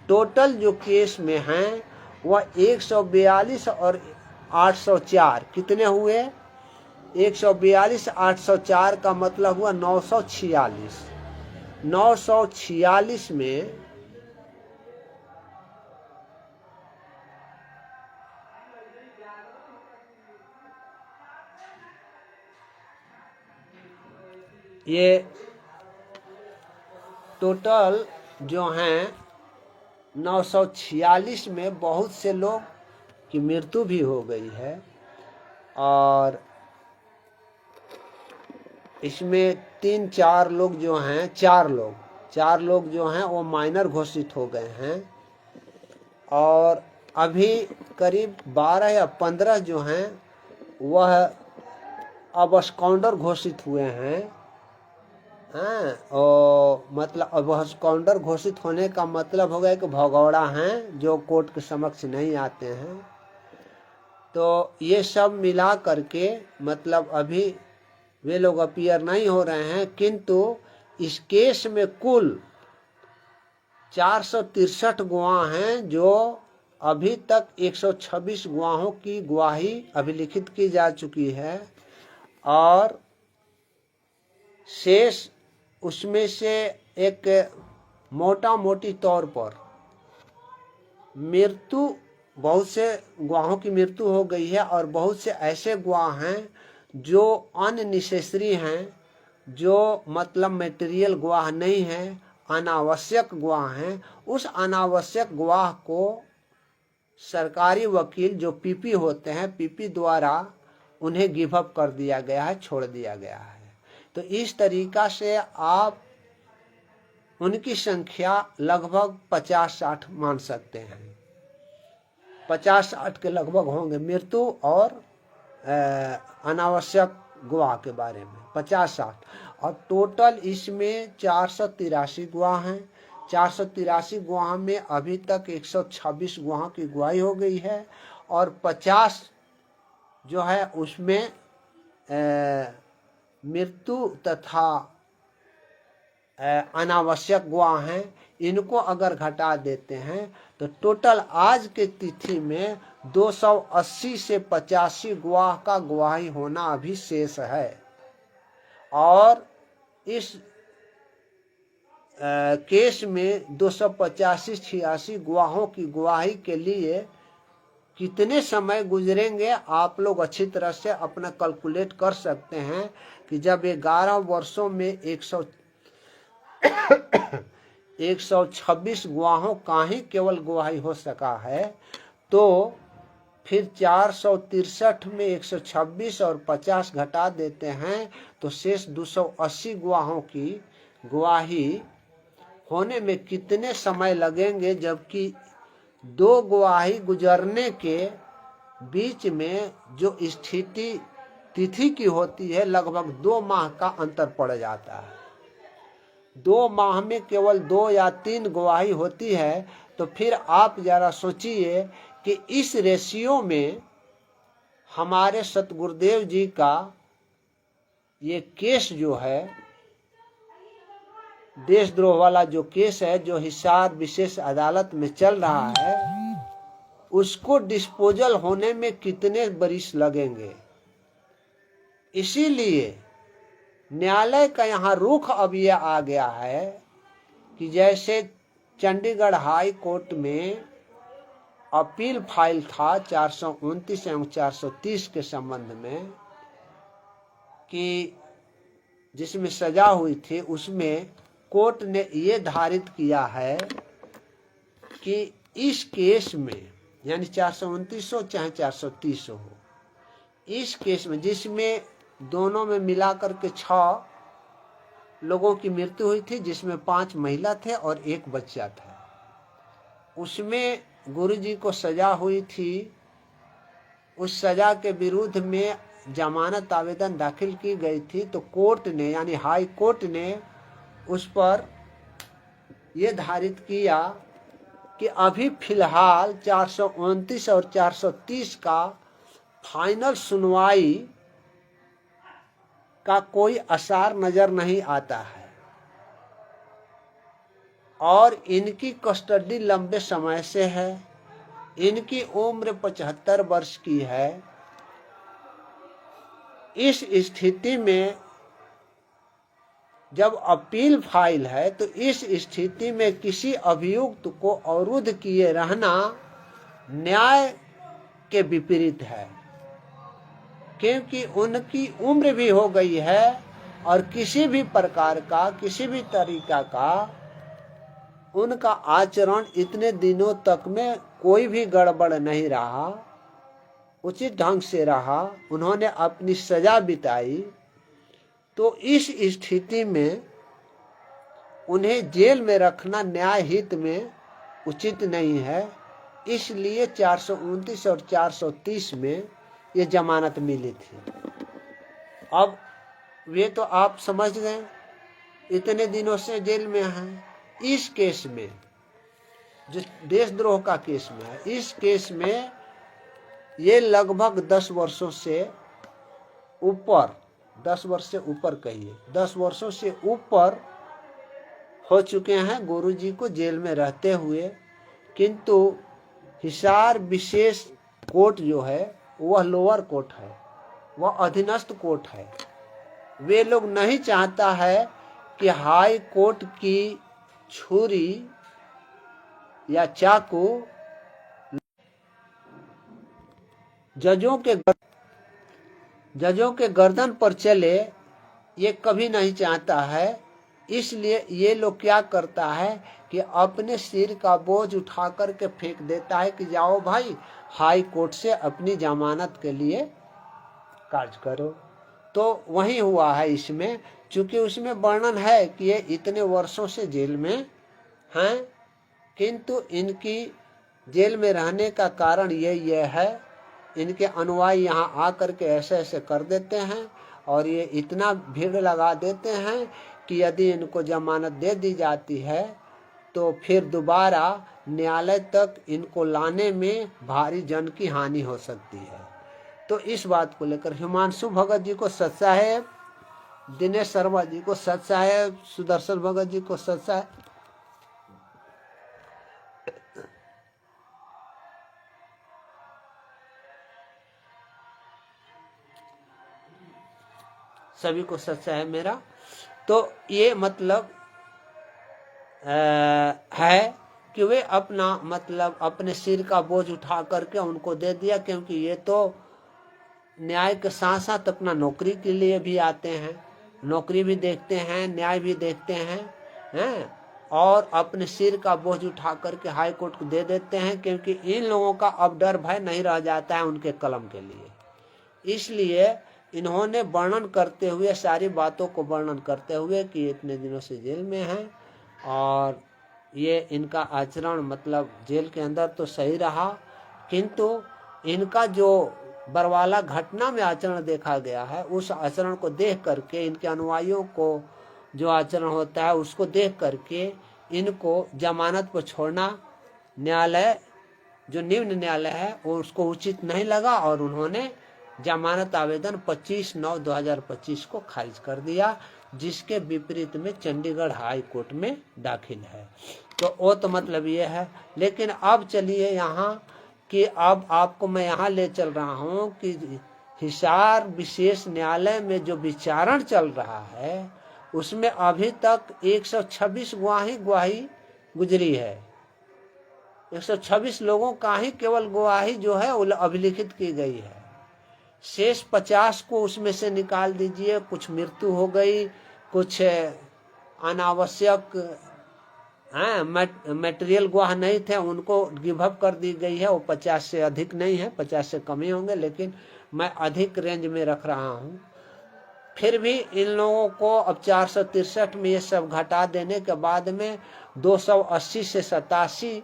टोटल जो केस में हैं वह 142 और 804 कितने हुए? 142 804 का मतलब हुआ 946। 946 में ये टोटल जो हैं 946 में बहुत से लोग की मृत्यु भी हो गई है और इसमें 3-4 लोग जो हैं, 4 लोग जो हैं वो माइनर घोषित हो गए हैं और अभी करीब 12 या 15 जो हैं वह अब स्काउंडर घोषित हुए हैं। और मतलब अब स्काउंडर घोषित होने का मतलब हो गया कि भगौड़ा हैं जो कोर्ट के समक्ष नहीं आते हैं। तो ये सब मिला करके मतलब अभी वे लोग अपीयर नहीं हो रहे हैं, किंतु इस केस में कुल 463 गवाह हैं जो अभी तक 126 गवाहों की गवाही अभिलिखित की जा चुकी है और शेष उसमें से एक मोटी तौर पर मृत्यु, बहुत से गवाहों की मृत्यु हो गई है और बहुत से ऐसे गवाह हैं जो अननेसेसरी हैं, जो मतलब मटेरियल गवाह नहीं हैं, अनावश्यक गवाह हैं। उस अनावश्यक गवाह को सरकारी वकील जो पीपी होते हैं, पीपी द्वारा उन्हें गिव अप कर दिया गया है, छोड़ दिया गया है। तो इस तरीका से आप उनकी संख्या लगभग 50-60 मान सकते हैं। 50-60 के लगभग होंगे मृत्यु और अनावश्यक गवाह के बारे में 50-60। और टोटल इसमें 483 गवाह हैं। 483 गवाह में अभी तक 126 गवाह की गवाही हो गई है और 50 जो है उसमें मृत्यु तथा अनावश्यक गवाह हैं। इनको अगर घटा देते हैं तो टोटल आज के तिथि में 280 से 85 गवाह का गवाही होना अभी शेष है। और इस केस में 285-86 गवाहों की गवाही के लिए कितने समय गुजरेंगे आप लोग अच्छी तरह से अपना कैलकुलेट कर सकते हैं कि जब 11 वर्षों में 126 गवाहों का ही केवल गवाही हो सका है, तो फिर 463 में 126 और 50 घटा देते हैं तो शेष 280 गवाहों की गवाही होने में कितने समय लगेंगे, जबकि 2 गवाही गुजरने के बीच में जो स्थिति तिथि की होती है लगभग 2 माह का अंतर पड़ जाता है। 2 माह में केवल 2 या 3 गवाही होती है। तो फिर आप जरा सोचिए कि इस रेशियो में हमारे सतगुरुदेव जी का ये केस जो है, देशद्रोह वाला जो केस है जो हिसार विशेष अदालत में चल रहा है, उसको डिस्पोजल होने में कितने बरिस लगेंगे। इसीलिए न्यायालय का यहाँ रुख अब यह आ गया है कि जैसे चंडीगढ़ हाई कोर्ट में अपील फाइल था 429 एवं 430 के संबंध में कि जिसमें सजा हुई थी, उसमें कोर्ट ने ये धारित किया है कि इस केस में, यानी 429 हो चाहे 430 हो, इस केस में जिसमें दोनों में मिलाकर के 6 लोगों की मृत्यु हुई थी, जिसमें 5 महिला थे और 1 बच्चा था, उसमें गुरुजी को सजा हुई थी। उस सजा के विरुद्ध में जमानत आवेदन दाखिल की गई थी, तो कोर्ट ने, यानी हाई कोर्ट ने उस पर यह धारित किया कि अभी फिलहाल 429 और 430 का फाइनल सुनवाई का कोई आसार नजर नहीं आता है और इनकी कस्टडी लंबे समय से है। इनकी उम्र 75 वर्ष की है। इस स्थिति में जब अपील फाइल है, तो इस स्थिति में किसी अभियुक्त को अवरुद्ध किए रहना न्याय के विपरीत है, क्योंकि उनकी उम्र भी हो गई है और किसी भी प्रकार का, किसी भी तरीका का उनका आचरण इतने दिनों तक में कोई भी गड़बड़ नहीं रहा, उचित ढंग से रहा, उन्होंने अपनी सजा बिताई। तो इस स्थिति में उन्हें जेल में रखना न्याय हित में उचित नहीं है। इसलिए 429 और 430 में ये जमानत मिली थी। अब वे तो आप समझ गए, इतने दिनों से जेल में हैं। इस केस में, जो देशद्रोह का केस में है, इस केस में ये लगभग 10 वर्षों से ऊपर, 10 वर्ष से ऊपर कहिए, 10 वर्षों से ऊपर हो चुके हैं गुरुजी को जेल में रहते हुए। किंतु हिसार विशेष कोर्ट जो है वह लोअर कोर्ट है, वह अधीनस्थ कोर्ट है। वे लोग नहीं चाहता है कि हाई कोर्ट की छुरी या चाकू जजों के गर्दन पर चले, ये कभी नहीं चाहता है। इसलिए ये लोग क्या करता है कि अपने सिर का बोझ उठा करके फेंक देता है कि जाओ भाई हाई कोर्ट से अपनी जमानत के लिए कार्य करो। तो वही हुआ है इसमें, चूंकि उसमें वर्णन है कि ये इतने वर्षों से जेल में हैं, किंतु इनकी जेल में रहने का कारण ये है, इनके अनुयायी यहाँ आकर के ऐसे ऐसे कर देते हैं और ये इतना भीड़ लगा देते हैं कि यदि इनको जमानत दे दी जाती है तो फिर दोबारा न्यायालय तक इनको लाने में भारी जन की हानि हो सकती है। तो इस बात को लेकर हिमांशु भगत जी को सत साहेब, दिनेश शर्मा जी को सत साहेब, सुदर्शन भगत जी को सत साहेब, सभी को सच है मेरा। तो ये मतलब है कि वे अपना मतलब अपने सिर का बोझ उठा करके उनको दे दिया, क्योंकि ये तो न्याय के साथ साथ अपना नौकरी के लिए भी आते हैं, नौकरी भी देखते हैं, न्याय भी देखते हैं और अपने सिर का बोझ उठा करके हाई कोर्ट को दे देते हैं, क्योंकि इन लोगों का अब डर भय नहीं रह जाता है उनके कलम के लिए। इसलिए इन्होंने वर्णन करते हुए, सारी बातों को वर्णन करते हुए कि इतने दिनों से जेल में हैं और ये इनका आचरण मतलब जेल के अंदर तो सही रहा, किंतु इनका जो बरवाला घटना में आचरण देखा गया है, उस आचरण को देख करके, इनके अनुयायियों को जो आचरण होता है उसको देख करके इनको जमानत पर छोड़ना न्यायालय, जो निम्न न्यायालय है, वो उसको उचित नहीं लगा और उन्होंने जमानत आवेदन 25/9/2025 को खारिज कर दिया, जिसके विपरीत में चंडीगढ़ हाई कोर्ट में दाखिल है। तो वो तो मतलब ये है। लेकिन अब चलिए यहाँ कि अब आपको मैं यहाँ ले चल रहा हूँ कि हिसार विशेष न्यायालय में जो विचारण चल रहा है उसमें अभी तक 126 गवाही गुजरी है। 126 लोगों का ही केवल गवाही जो है वो अभिलिखित की गई है। शेष 50 को उसमें से निकाल दीजिए। कुछ मृत्यु हो गई, कुछ अनावश्यक मटेरियल गवाह नहीं थे, उनको गिव अप कर दी गई है। वो 50 से अधिक नहीं है, 50 से कम ही होंगे, लेकिन मैं अधिक रेंज में रख रहा हूँ। फिर भी इन लोगों को अब 463 में ये सब घटा देने के बाद में 280 से 87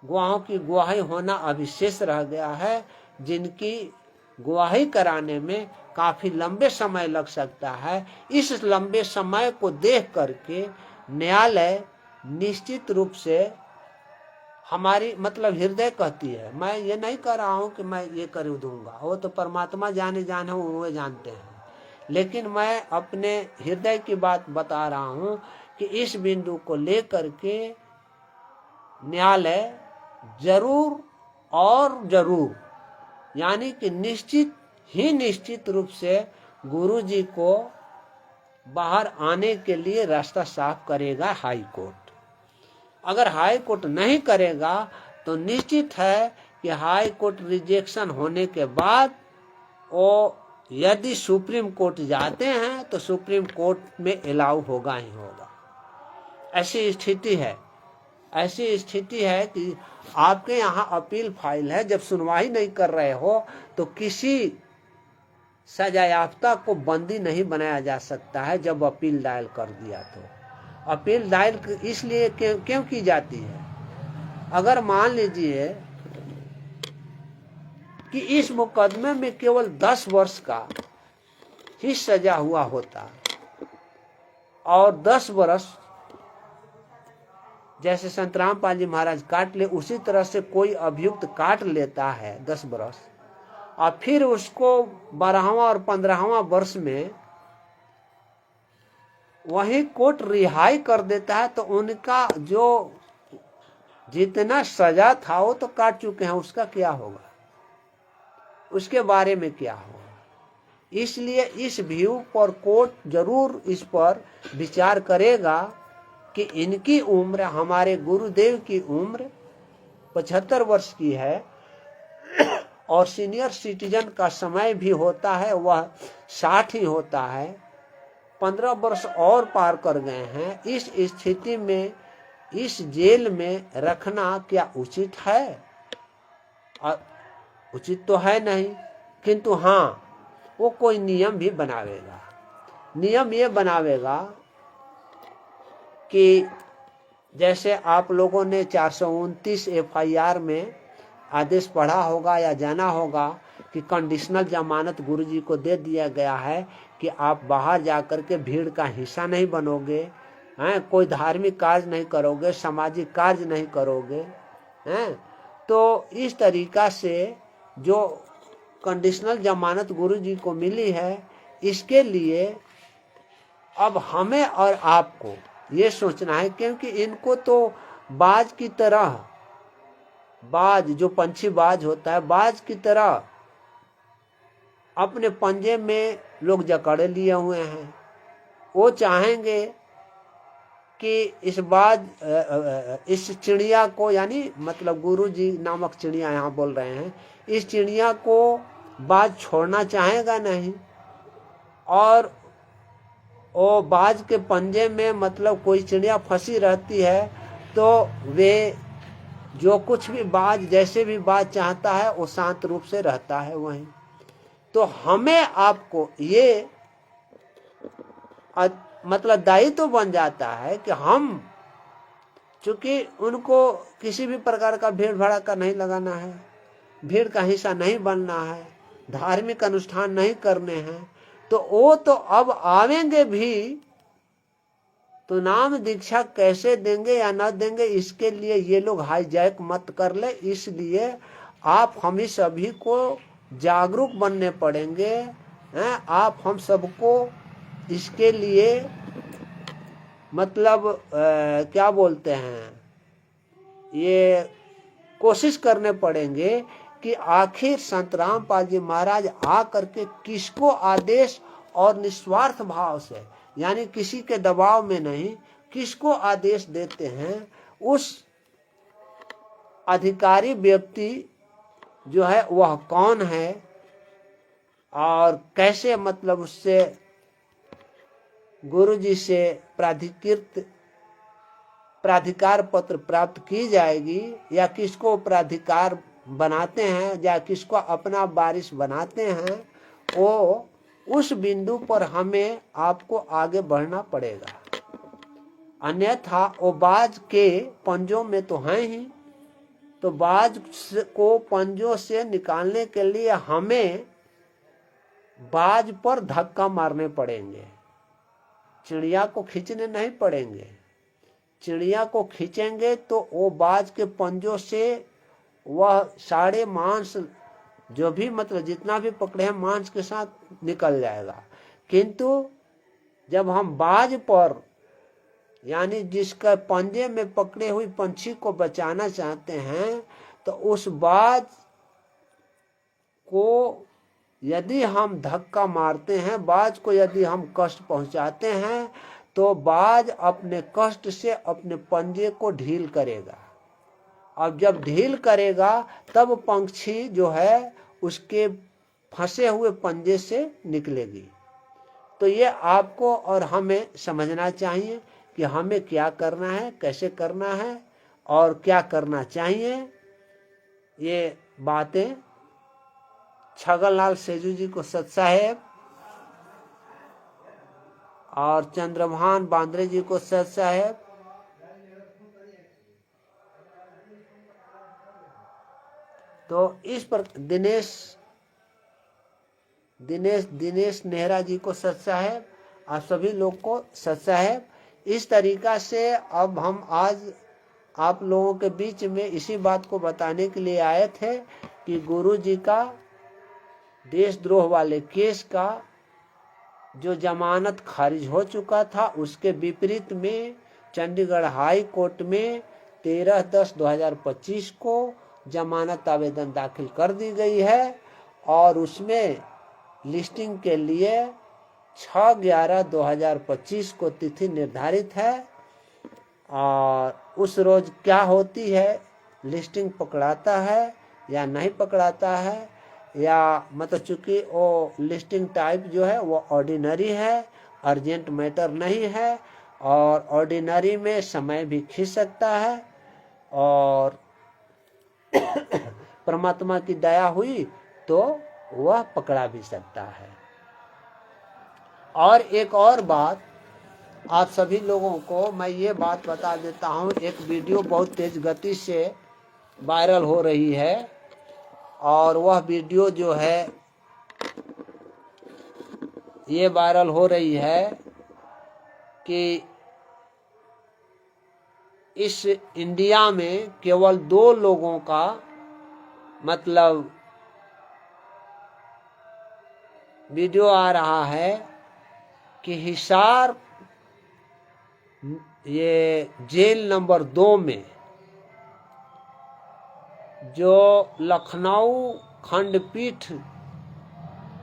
गवाहों की गवाही होना अभी शेष रह गया है, जिनकी गवाही कराने में काफी लंबे समय लग सकता है। इस लंबे समय को देख करके न्यायालय निश्चित रूप से हमारी मतलब हृदय कहती है, मैं ये नहीं कह रहा हूं कि मैं ये कर दूंगा, वो तो परमात्मा जाने वो जानते हैं, लेकिन मैं अपने हृदय की बात बता रहा हूं कि इस बिंदु को लेकर के न्यायालय जरूर और जरूर यानी कि निश्चित रूप से गुरु जी को बाहर आने के लिए रास्ता साफ करेगा हाई कोर्ट। अगर हाई कोर्ट नहीं करेगा तो निश्चित है कि हाई कोर्ट रिजेक्शन होने के बाद वो यदि सुप्रीम कोर्ट जाते हैं तो सुप्रीम कोर्ट में अलाउ होगा ही होगा। ऐसी स्थिति है कि आपके यहाँ अपील फाइल है, जब सुनवाई नहीं कर रहे हो तो किसी सजायाफ्ता को बंदी नहीं बनाया जा सकता है। जब अपील दायर कर दिया तो अपील दायर इसलिए क्यों की जाती है? अगर मान लीजिए कि इस मुकदमे में केवल 10 वर्ष का ही सजा हुआ होता और 10 वर्ष जैसे संत रामपाल जी महाराज काट ले, उसी तरह से कोई अभियुक्त काट लेता है 10 वर्ष और फिर उसको 12वां और 15वां वर्ष में वही कोर्ट रिहाई कर देता है, तो उनका जो जितना सजा था वो तो काट चुके हैं, उसका क्या होगा, उसके बारे में क्या होगा? इसलिए इस व्यू पर कोर्ट जरूर इस पर विचार करेगा कि इनकी उम्र, हमारे गुरुदेव की उम्र 75 वर्ष की है और सीनियर सिटीजन का समय भी होता है वह 60 ही होता है, 15 वर्ष और पार कर गए हैं। इस स्थिति में इस जेल में रखना क्या उचित है? उचित तो है नहीं, किंतु हाँ वो कोई नियम भी बनावेगा। नियम ये बनावेगा कि जैसे आप लोगों ने 429 FIR में आदेश पढ़ा होगा या जाना होगा कि कंडीशनल जमानत गुरुजी को दे दिया गया है कि आप बाहर जाकर के भीड़ का हिस्सा नहीं बनोगे, कोई धार्मिक कार्य नहीं करोगे, सामाजिक कार्य नहीं करोगे, तो इस तरीका से जो कंडीशनल जमानत गुरुजी को मिली है, इसके लिए अब हमें और आपको ये सोचना है, क्योंकि इनको तो बाज की तरह, बाज जो पंछी बाज होता है, बाज की तरह अपने पंजे में लोग जकड़े लिए हुए हैं। वो चाहेंगे कि इस चिड़िया को, यानी मतलब गुरुजी नामक चिड़िया यहाँ बोल रहे हैं, इस चिड़िया को बाज छोड़ना चाहेगा नहीं, और वो बाज के पंजे में मतलब कोई चिड़िया फंसी रहती है तो वे जो कुछ भी बाज, जैसे भी बाज चाहता है वो शांत रूप से रहता है वहीं। तो हमें आपको ये मतलब दायित्व तो बन जाता है कि हम, चूंकि उनको किसी भी प्रकार का भीड़ भड़का नहीं लगाना है, भीड़ का हिस्सा नहीं बनना है, धार्मिक अनुष्ठान नहीं करने हैं, तो वो तो अब आवेंगे भी तो नाम दीक्षा कैसे देंगे या न देंगे, इसके लिए ये लोग हाईजैक मत कर ले। इसलिए आप हम ही सभी को जागरूक बनने पड़ेंगे। आप हम सबको इसके लिए मतलब क्या बोलते हैं, ये कोशिश करने पड़ेंगे कि आखिर संत रामपाल जी महाराज आ करके किसको आदेश और निस्वार्थ भाव से, यानी किसी के दबाव में नहीं, किसको आदेश देते हैं, उस अधिकारी व्यक्ति जो है वह कौन है और कैसे मतलब उससे गुरु जी से प्राधिकार पत्र प्राप्त की जाएगी, या किसको प्राधिकार बनाते हैं या किसको अपना वारिस बनाते हैं, वो उस बिंदु पर हमें आपको आगे बढ़ना पड़ेगा। अन्यथा वो बाज के पंजों में तो हैं ही, तो बाज को पंजों से निकालने के लिए हमें बाज पर धक्का मारने पड़ेंगे, चिड़िया को खींचने नहीं पड़ेंगे। चिड़िया को खींचेंगे तो वो बाज के पंजों से वह सारे मांस जो भी मतलब जितना भी पकड़े हैं मांस के साथ निकल जाएगा। किंतु जब हम बाज पर यानी जिसका पंजे में पकड़े हुई पंछी को बचाना चाहते हैं, तो उस बाज को यदि हम धक्का मारते हैं, बाज को यदि हम कष्ट पहुंचाते हैं, तो बाज अपने कष्ट से अपने पंजे को ढील करेगा। अब जब ढील करेगा तब पंछी जो है उसके फंसे हुए पंजे से निकलेगी। तो ये आपको और हमें समझना चाहिए कि हमें क्या करना है, कैसे करना है और क्या करना चाहिए। ये बातें छगनलाल सेजू जी को सत साहेब और चंद्रभान बांद्रे जी को सत साहेब, तो इस पर दिनेश नेहरा जी को सत साहेब और सभी लोग को सत साहेब। इस तरीका से अब हम आज आप लोगों के बीच में इसी बात को बताने के लिए आए थे कि गुरु जी का देशद्रोह वाले केस का जो जमानत खारिज हो चुका था, उसके विपरीत में चंडीगढ़ हाई कोर्ट में 13/10/2025 को जमानत आवेदन दाखिल कर दी गई है और उसमें लिस्टिंग के लिए 6/11/2025 को तिथि निर्धारित है। और उस रोज क्या होती है, लिस्टिंग पकड़ाता है या नहीं पकड़ाता है, या मतलब चूंकि वो लिस्टिंग टाइप जो है वो ऑर्डिनरी है, अर्जेंट मैटर नहीं है, और ऑर्डिनरी में समय भी खींच सकता है, और परमात्मा की दया हुई तो वह पकड़ा भी सकता है। और एक और बात आप सभी लोगों को मैं ये बात बता देता हूँ, एक वीडियो बहुत तेज गति से वायरल हो रही है, और वह वीडियो जो है ये वायरल हो रही है कि इस इंडिया में केवल 2 लोगों का मतलब वीडियो आ रहा है कि हिसार ये जेल नंबर 2 में जो लखनऊ खंडपीठ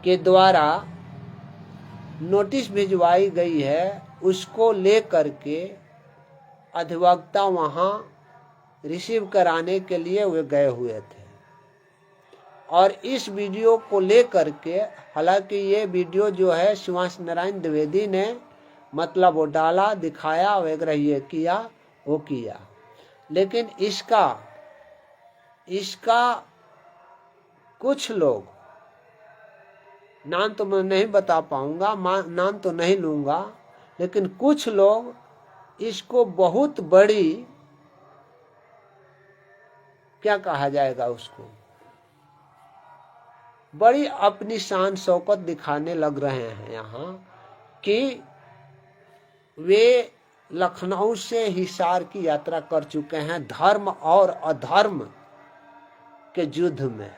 के द्वारा नोटिस भिजवाई गई है, उसको लेकर के अधिवक्ता वहाँ रिसीव कराने के लिए वे गए हुए थे। और इस वीडियो को लेकर के, हालांकि ये वीडियो जो है शिवांश नारायण द्विवेदी ने मतलब वो डाला, दिखाया वगैरह ये किया वो किया, लेकिन इसका कुछ लोग, नाम तो मैं नहीं बता पाऊंगा, नाम तो नहीं लूंगा, लेकिन कुछ लोग इसको बहुत बड़ी क्या कहा जाएगा उसको, बड़ी अपनी शान शौकत दिखाने लग रहे हैं यहाँ कि वे लखनऊ से हिसार की यात्रा कर चुके हैं धर्म और अधर्म के युद्ध में।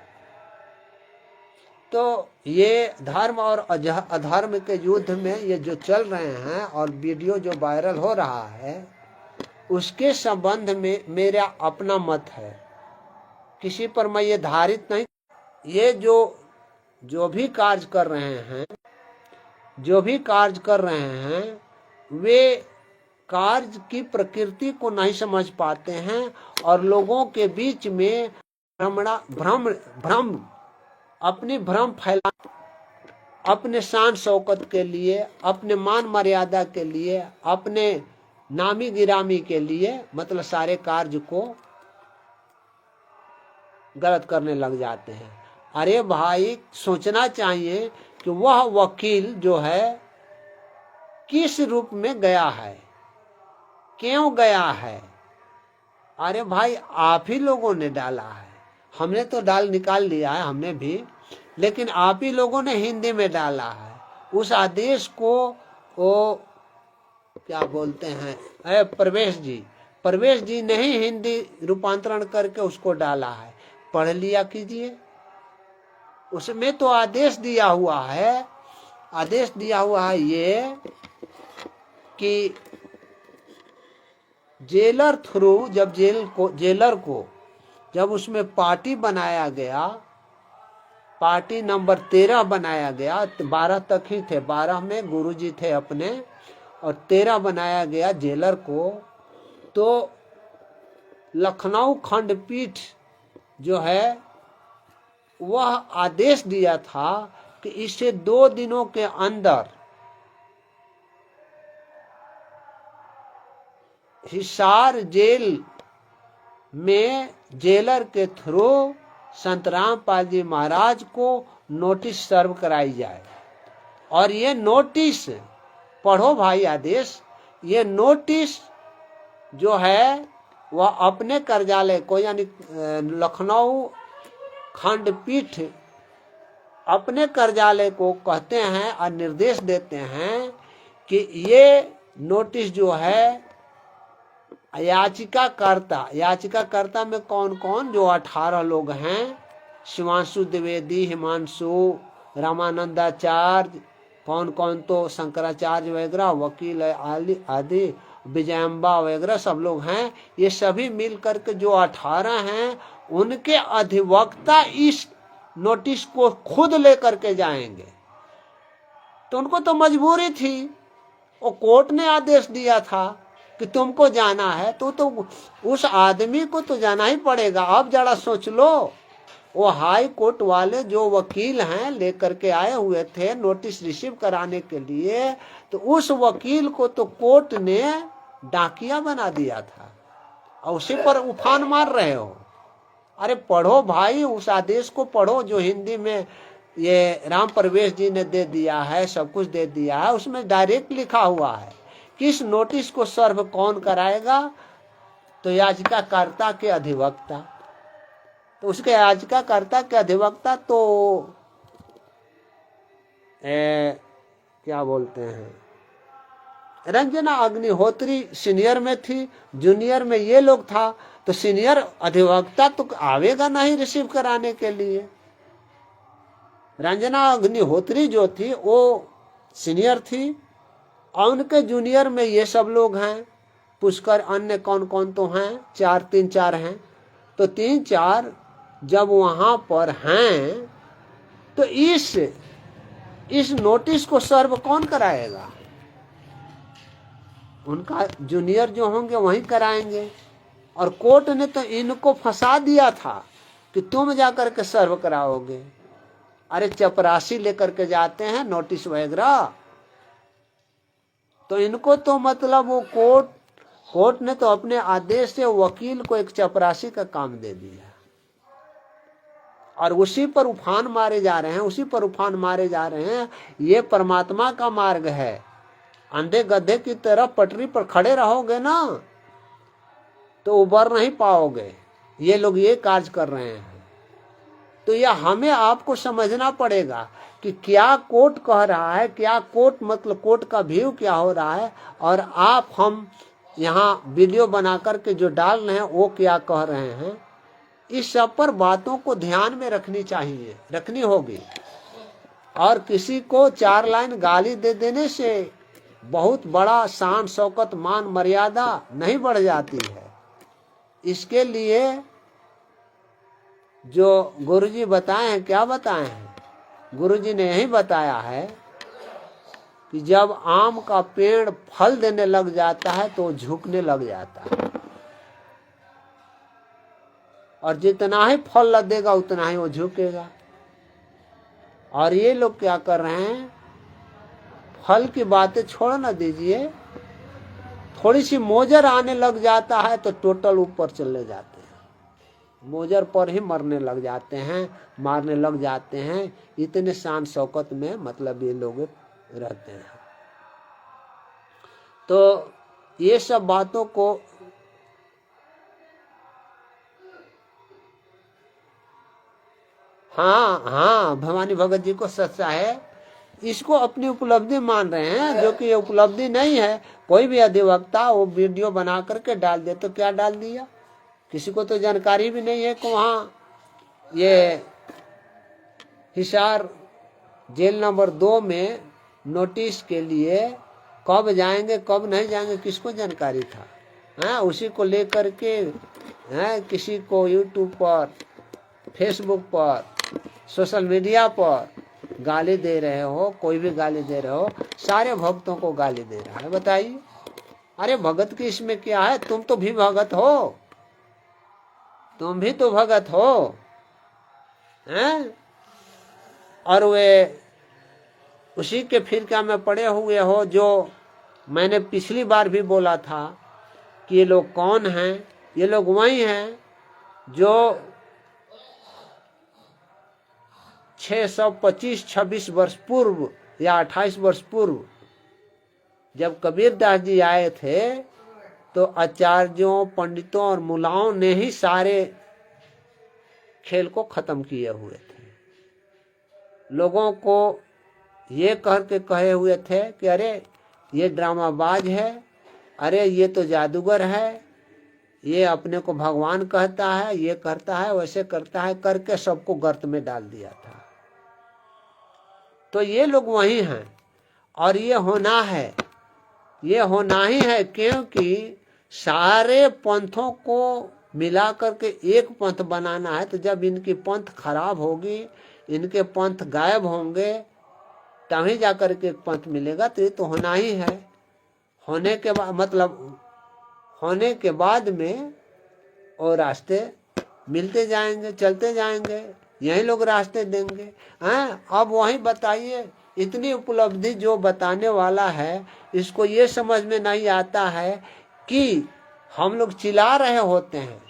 तो ये धर्म और अधर्म के युद्ध में ये जो चल रहे हैं और वीडियो जो वायरल हो रहा है, उसके संबंध में मेरा अपना मत है किसी पर मैं ये धारित नहीं। ये जो भी कार्य कर रहे हैं, जो भी कार्य कर रहे हैं, वे कार्य की प्रकृति को नहीं समझ पाते हैं और लोगों के बीच में भ्रम अपनी भ्रम फैला, अपने शान शौकत के लिए, अपने मान मर्यादा के लिए, अपने नामी गिरामी के लिए, मतलब सारे कार्य को गलत करने लग जाते हैं। अरे भाई, सोचना चाहिए कि वह वकील जो है किस रूप में गया है, क्यों गया है। अरे भाई, आप ही लोगों ने डाला है, हमने तो डाल निकाल लिया है, हमने भी, लेकिन आप ही लोगों ने हिंदी में डाला है। उस आदेश को वो क्या बोलते हैं, प्रवेश जी ने ही हिंदी रूपांतरण करके उसको डाला है। पढ़ लिया कीजिए, उसमें तो आदेश दिया हुआ है, ये कि जेलर थ्रू, जब जेलर को जब उसमें पार्टी बनाया गया, पार्टी नंबर 13 बनाया गया, 12 तक ही थे, 12 में गुरुजी थे अपने, और 13 बनाया गया जेलर को, तो लखनऊ खंडपीठ जो है वह आदेश दिया था कि इसे 2 दिनों के अंदर हिसार जेल में जेलर के थ्रू संत रामपाल जी महाराज को नोटिस सर्व कराई जाए। और ये नोटिस पढ़ो भाई, आदेश, ये नोटिस जो है वह अपने कार्यालय को, यानी लखनऊ खंडपीठ अपने कार्यालय को कहते हैं और निर्देश देते हैं कि ये नोटिस जो है याचिकाकर्ता में कौन कौन, जो 18 लोग हैं, शिवांशु द्विवेदी, हिमांशु, रामानंदाचार्य, कौन कौन तो शंकराचार्य वगैरह, वकील आदि, विजयम्बा वगैरह सब लोग हैं। ये सभी मिल करके जो 18 हैं, उनके अधिवक्ता इस नोटिस को खुद लेकर के जाएंगे। तो उनको तो मजबूरी थी, वो कोर्ट ने आदेश दिया था कि तुमको जाना है, तो उस आदमी को तो जाना ही पड़ेगा। अब जरा सोच लो, वो हाई कोर्ट वाले जो वकील हैं लेकर के आए हुए थे नोटिस रिसीव कराने के लिए, तो उस वकील को तो कोर्ट ने डाकिया बना दिया था और उसी पर उफान मार रहे हो। अरे पढ़ो भाई, उस आदेश को पढ़ो जो हिंदी में ये राम प्रवेश जी ने दे दिया है, सब कुछ दे दिया है। उसमें डायरेक्ट लिखा हुआ है किस नोटिस को सर्व कौन कराएगा, तो याचिकाकर्ता के अधिवक्ता। तो उसके याचिकाकर्ता के अधिवक्ता तो क्या बोलते हैं, रंजना अग्निहोत्री सीनियर में थी, जूनियर में ये लोग था, तो सीनियर अधिवक्ता तो आवेगा नहीं रिसीव कराने के लिए। रंजना अग्निहोत्री जो थी वो सीनियर थी और उनके जूनियर में ये सब लोग हैं, पुष्कर अन्य कौन कौन तो हैं, 3-4 हैं। तो 3-4 जब वहां पर हैं, तो इस नोटिस को सर्व कौन कराएगा? उनका जूनियर जो होंगे वही कराएंगे। और कोर्ट ने तो इनको फंसा दिया था कि तुम जाकर के सर्व कराओगे। अरे चपरासी लेकर के जाते हैं नोटिस वगैरह, तो इनको तो मतलब वो कोर्ट ने तो अपने आदेश से वकील को एक चपरासी का काम दे दिया और उसी पर उफान मारे जा रहे हैं। ये परमात्मा का मार्ग है। अंधे गधे की तरह पटरी पर खड़े रहोगे ना तो उबर नहीं पाओगे। ये लोग ये कार्य कर रहे हैं। तो यह हमें आपको समझना पड़ेगा कि क्या कोर्ट कह रहा है, क्या कोर्ट मतलब कोर्ट का व्यू क्या हो रहा है, और हम यहाँ वीडियो बना करके जो डाल रहे हैं वो क्या कह रहे हैं। इस सब पर बातों को ध्यान में रखनी होगी। और किसी को 4 लाइन गाली दे देने से बहुत बड़ा शान शौकत मान मर्यादा नहीं बढ़ जाती है। इसके लिए जो गुरुजी बताए हैं, क्या बताए हैं? गुरुजी ने यही बताया है कि जब आम का पेड़ फल देने लग जाता है तो झुकने लग जाता है, और जितना ही फल देगा उतना ही वो झुकेगा। और ये लोग क्या कर रहे हैं, फल की बातें छोड़ ना दीजिए, थोड़ी सी मोजर आने लग जाता है तो टोटल ऊपर चले जाते हैं, मोजर पर ही मरने लग जाते हैं, मारने लग जाते हैं। इतने शान शौकत में मतलब ये लोग रहते हैं। तो ये सब बातों को हाँ, भवानी भगत जी को सच्चा है, इसको अपनी उपलब्धि मान रहे हैं, जो कि ये उपलब्धि नहीं है। कोई भी अधिवक्ता वो वीडियो बना करके डाल दे तो क्या डाल दिया, किसी को तो जानकारी भी नहीं है कि वहाँ ये हिसार जेल नंबर 2 में नोटिस के लिए कब जाएंगे कब नहीं जाएंगे किसको जानकारी था। हाँ, उसी को लेकर के किसी को यूट्यूब पर, फेसबुक पर, सोशल मीडिया पर गाली दे रहे हो, कोई भी गाली दे रहे हो, सारे भक्तों को गाली दे रहा है। बताइए, अरे भगत की इसमें क्या है? तुम तो भी भगत हो, तुम भी तो भगत हो हैं? और वे उसी के फिरका में पड़े हुए हो, जो मैंने पिछली बार भी बोला था कि ये लोग कौन हैं। ये लोग वही हैं जो 625-26 वर्ष पूर्व या 28 वर्ष पूर्व जब कबीर दास जी आए थे तो आचार्यों, पंडितों और मुलाओं ने ही सारे खेल को खत्म किए हुए थे। लोगों को ये करके कहे हुए थे कि अरे ये ड्रामाबाज है, अरे ये तो जादूगर है, ये अपने को भगवान कहता है, ये करता है, वैसे करता है, करके सबको गर्त में डाल दिया था। तो ये लोग वही हैं, और ये होना है, ये होना ही है, क्योंकि सारे पंथों को मिला करके एक पंथ बनाना है। तो जब इनकी पंथ खराब होगी, इनके पंथ गायब होंगे, तभी जाकर के एक पंथ मिलेगा। तो ये तो होना ही है। होने के बाद मतलब होने के बाद में और रास्ते मिलते जाएंगे, चलते जाएंगे, यही लोग रास्ते देंगे। हैं, अब वही बताइए, इतनी उपलब्धि जो बताने वाला है, इसको ये समझ में नहीं आता है कि हम लोग चिल्ला रहे होते हैं,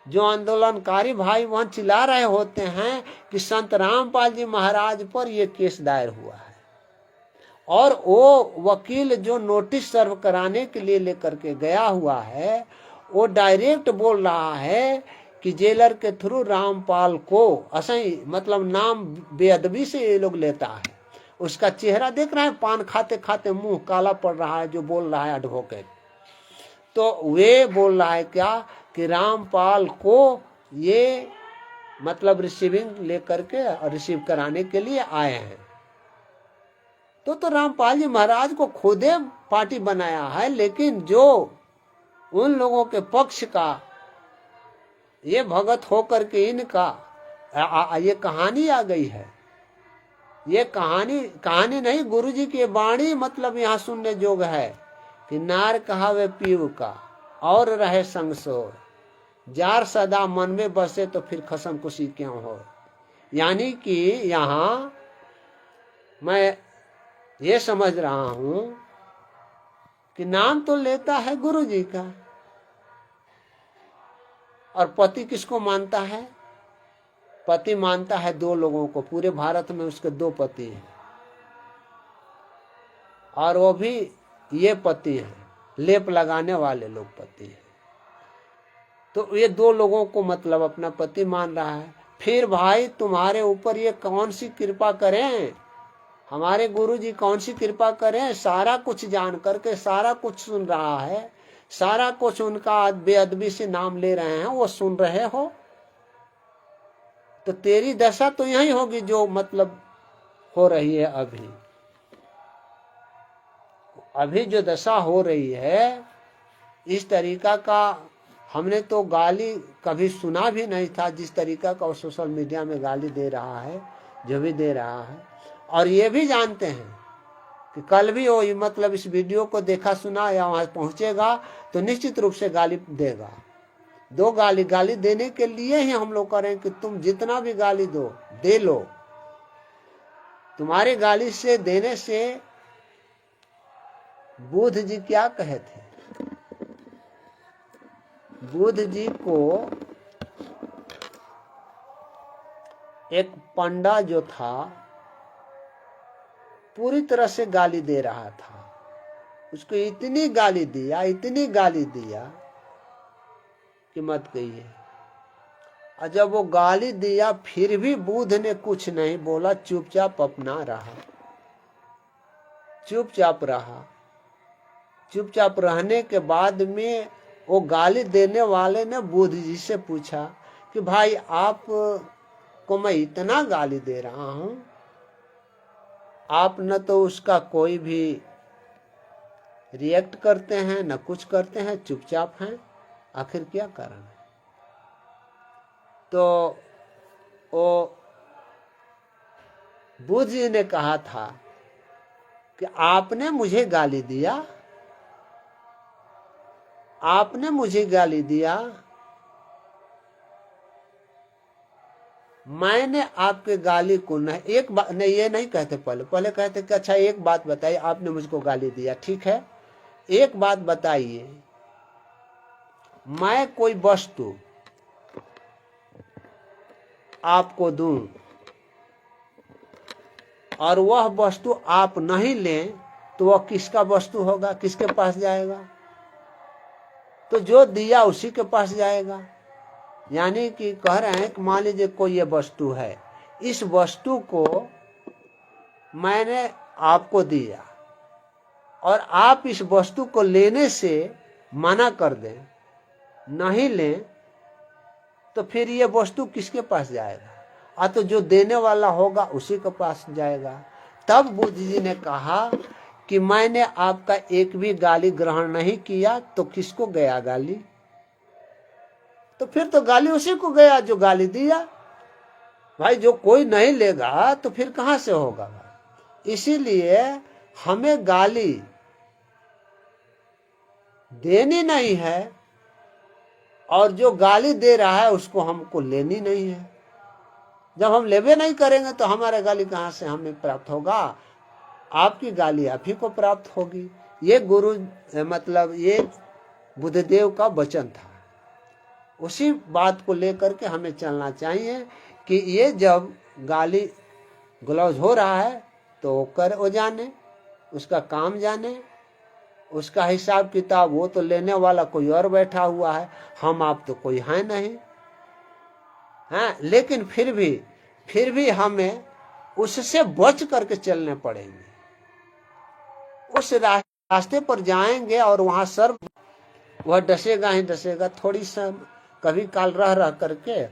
जो आंदोलनकारी भाई वहां चिल्ला रहे होते हैं कि संत रामपाल जी महाराज पर ये केस दायर हुआ है, और वो वकील जो नोटिस सर्व कराने के लिए लेकर के गया हुआ है, वो डायरेक्ट बोल रहा है कि जेलर के थ्रू रामपाल को असही मतलब नाम बेअदबी से ये लोग लेता है। उसका चेहरा देख रहे हैं, पान खाते खाते मुंह काला पड़ रहा है, जो बोल रहा है एडवोकेट। तो वे बोल रहा है क्या कि रामपाल को ये मतलब रिसीविंग लेकर के और रिसीव कराने के लिए आए हैं। तो रामपाल जी महाराज को खुदे पार्टी बनाया है, लेकिन जो उन लोगों के पक्ष का ये भगत होकर के इनका ये कहानी आ गई है। ये कहानी नहीं, गुरुजी की वाणी मतलब यहाँ सुनने जोग है कि नार कहावे पीव का और रहे संग सो, जार सदा मन में बसे तो फिर खसम खुशी क्यों हो। यानी कि यहाँ मैं ये समझ रहा हूं कि नाम तो लेता है गुरु जी का, और पति किसको मानता है? पति मानता है 2 लोगों को। पूरे भारत में उसके 2 पति हैं, और वो भी ये पति हैं, लेप लगाने वाले लोग पति हैं। तो ये 2 लोगों को मतलब अपना पति मान रहा है। फिर भाई तुम्हारे ऊपर ये कौन सी कृपा करें, हमारे गुरु जी कौन सी कृपा करें? सारा कुछ जान करके सारा कुछ सुन रहा है, सारा कुछ उनका बेअदबी से नाम ले रहे हैं, वो सुन रहे हो, तो तेरी दशा तो यही होगी जो मतलब हो रही है अभी जो दशा हो रही है, इस तरीका का हमने तो गाली कभी सुना भी नहीं था, जिस तरीका का वो सोशल मीडिया में गाली दे रहा है, जो भी दे रहा है। और ये भी जानते हैं कि कल भी वो मतलब इस वीडियो को देखा सुना या वहां पहुंचेगा तो निश्चित रूप से गाली देगा। दो गाली देने के लिए ही हम लोग करें कि तुम जितना भी गाली दो दे लो। तुम्हारे गाली से देने से बुद्ध जी क्या कहे थे? बुद्ध जी को एक पंडा जो था पूरी तरह से गाली दे रहा था, उसको इतनी गाली दिया कि मत कहिए। और जब वो गाली दिया फिर भी बुद्ध ने कुछ नहीं बोला, चुपचाप अपना रहा, चुपचाप रहा। चुपचाप रहने के बाद में वो गाली देने वाले ने बुद्ध जी से पूछा कि भाई आप को मैं इतना गाली दे रहा हूं, आप न तो उसका कोई भी रिएक्ट करते हैं न कुछ करते हैं, चुपचाप हैं, आखिर क्या कारण है? तो वो बुद्ध जी ने कहा था कि आपने मुझे गाली दिया, आपने मुझे गाली दिया, मैंने आपके गाली को नहीं, एक बात नहीं, ये नहीं कहते, पहले कहते कि अच्छा एक बात बताइए, आपने मुझको गाली दिया, ठीक है, एक बात बताइए, मैं कोई वस्तु आपको दूं और वह वस्तु आप नहीं लें तो वह किसका वस्तु होगा, किसके पास जाएगा? तो जो दिया उसी के पास जाएगा। यानी कि कह रहे हैं कि मान लीजिए कोई ये वस्तु है, इस वस्तु को मैंने आपको दिया और आप इस वस्तु को लेने से मना कर दें, नहीं लें, तो फिर ये वस्तु किसके पास जाएगा? तो जो देने वाला होगा उसी के पास जाएगा। तब बुद्ध जी ने कहा कि मैंने आपका एक भी गाली ग्रहण नहीं किया, तो किसको गया गाली? तो फिर तो गाली उसी को गया जो गाली दिया। भाई जो कोई नहीं लेगा तो फिर कहां से होगा? इसीलिए हमें गाली देनी नहीं है और जो गाली दे रहा है उसको हमको लेनी नहीं है। जब हम लेवे नहीं करेंगे तो हमारे गाली कहां से हमें प्राप्त होगा? आपकी गाली आप ही को प्राप्त होगी। ये गुरु मतलब ये बुद्धदेव का वचन था। उसी बात को लेकर के हमें चलना चाहिए कि ये जब गाली गलौज हो रहा है तो वो जाने, उसका काम जाने, उसका हिसाब किताब वो तो लेने वाला कोई और बैठा हुआ है, हम आप तो कोई है नहीं, हैं? लेकिन फिर भी हमें उससे बच करके चलने पड़ेंगे। उस रास्ते पर जाएंगे और वहां सर वह डसेगा ही डसेगा, थोड़ी सा कभी काल रह करके।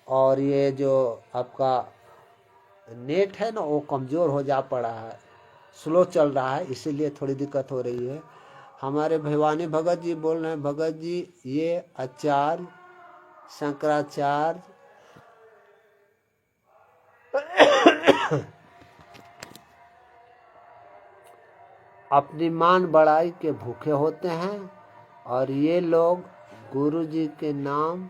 और ये जो आपका नेट है ना वो कमजोर हो जा पड़ा है, स्लो चल रहा है, इसीलिए थोड़ी दिक्कत हो रही है। हमारे भवानी भगत जी बोल रहे हैं, भगत जी ये आचार्य शंकराचार्य अपनी मान बढ़ाई के भूखे होते हैं और ये लोग गुरु जी के नाम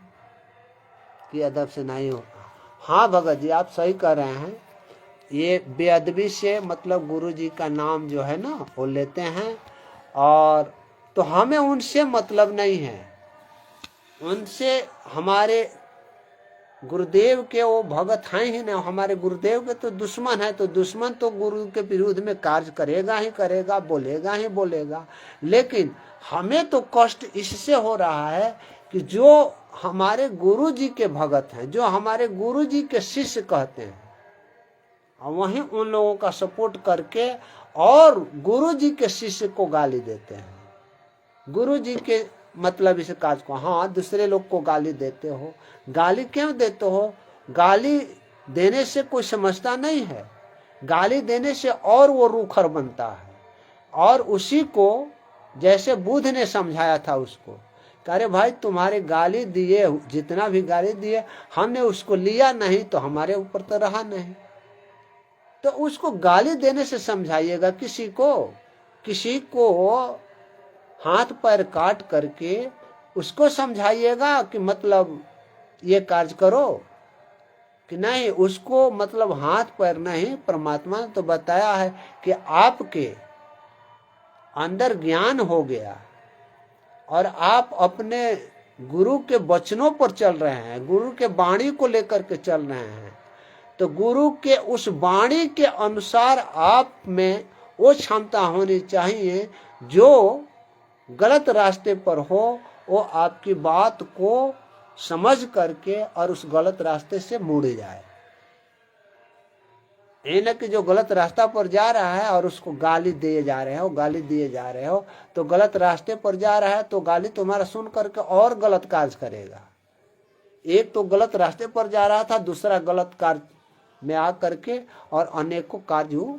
की अदब से नहीं होता। हाँ भगत जी आप सही कह रहे हैं, ये बेअदबी से मतलब गुरु जी का नाम जो है ना वो लेते हैं, और तो हमें उनसे मतलब नहीं है, उनसे हमारे गुरुदेव के वो भगत हैं ही नहीं, हमारे गुरुदेव के तो दुश्मन है। तो दुश्मन तो गुरु के विरुद्ध में कार्य करेगा ही करेगा, बोलेगा ही बोलेगा। लेकिन हमें तो कष्ट इससे हो रहा है कि जो हमारे गुरु जी के भगत हैं, जो हमारे गुरु जी के शिष्य कहते हैं, वहीं उन लोगों का सपोर्ट करके और गुरु जी के शिष्य को गाली देते हैं। गुरु जी के मतलब इस काज को, हाँ दूसरे लोग को गाली देते हो, गाली क्यों देते हो? गाली देने से कोई समझता नहीं है, गाली देने से और वो रूखर बनता है। और उसी को जैसे बुद्ध ने समझाया था उसको अरे भाई तुम्हारे गाली दिए, जितना भी गाली दिए हमने उसको लिया नहीं तो हमारे ऊपर तो रहा नहीं। तो उसको गाली देने से समझाइएगा। किसी को हाथ पैर काट करके उसको समझाइएगा कि मतलब ये कार्य करो, कि नहीं उसको मतलब हाथ पैर नहीं, परमात्मा ने तो बताया है कि आपके अंदर ज्ञान हो गया और आप अपने गुरु के वचनों पर चल रहे हैं, गुरु के वाणी को लेकर के चल रहे हैं, तो गुरु के उस वाणी के अनुसार आप में वो क्षमता होनी चाहिए जो गलत रास्ते पर हो वो आपकी बात को समझ करके और उस गलत रास्ते से मुड़ जाए। ये न कि जो गलत रास्ता पर जा रहा है और उसको गाली दिए जा रहे हो, तो गलत रास्ते पर जा रहा है तो गाली तुम्हारा सुन करके और गलत कार्य करेगा। एक तो गलत रास्ते पर जा रहा था, दूसरा गलत कार्य में आ करके और अनेकों कार्य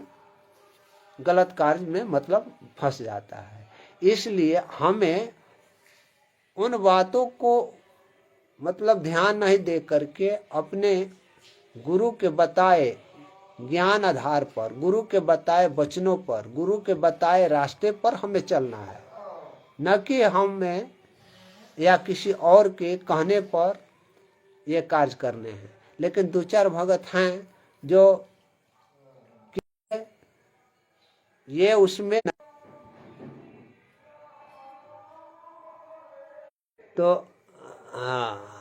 गलत कार्य में मतलब फंस जाता है। इसलिए हमें उन बातों को मतलब ध्यान नहीं दे करके अपने गुरु के बताए ज्ञान आधार पर, गुरु के बताए वचनों पर, गुरु के बताए रास्ते पर हमें चलना है, न कि हमें या किसी और के कहने पर ये कार्य करने हैं। लेकिन दो चार भगत हैं जो ये उसमें तो हाँ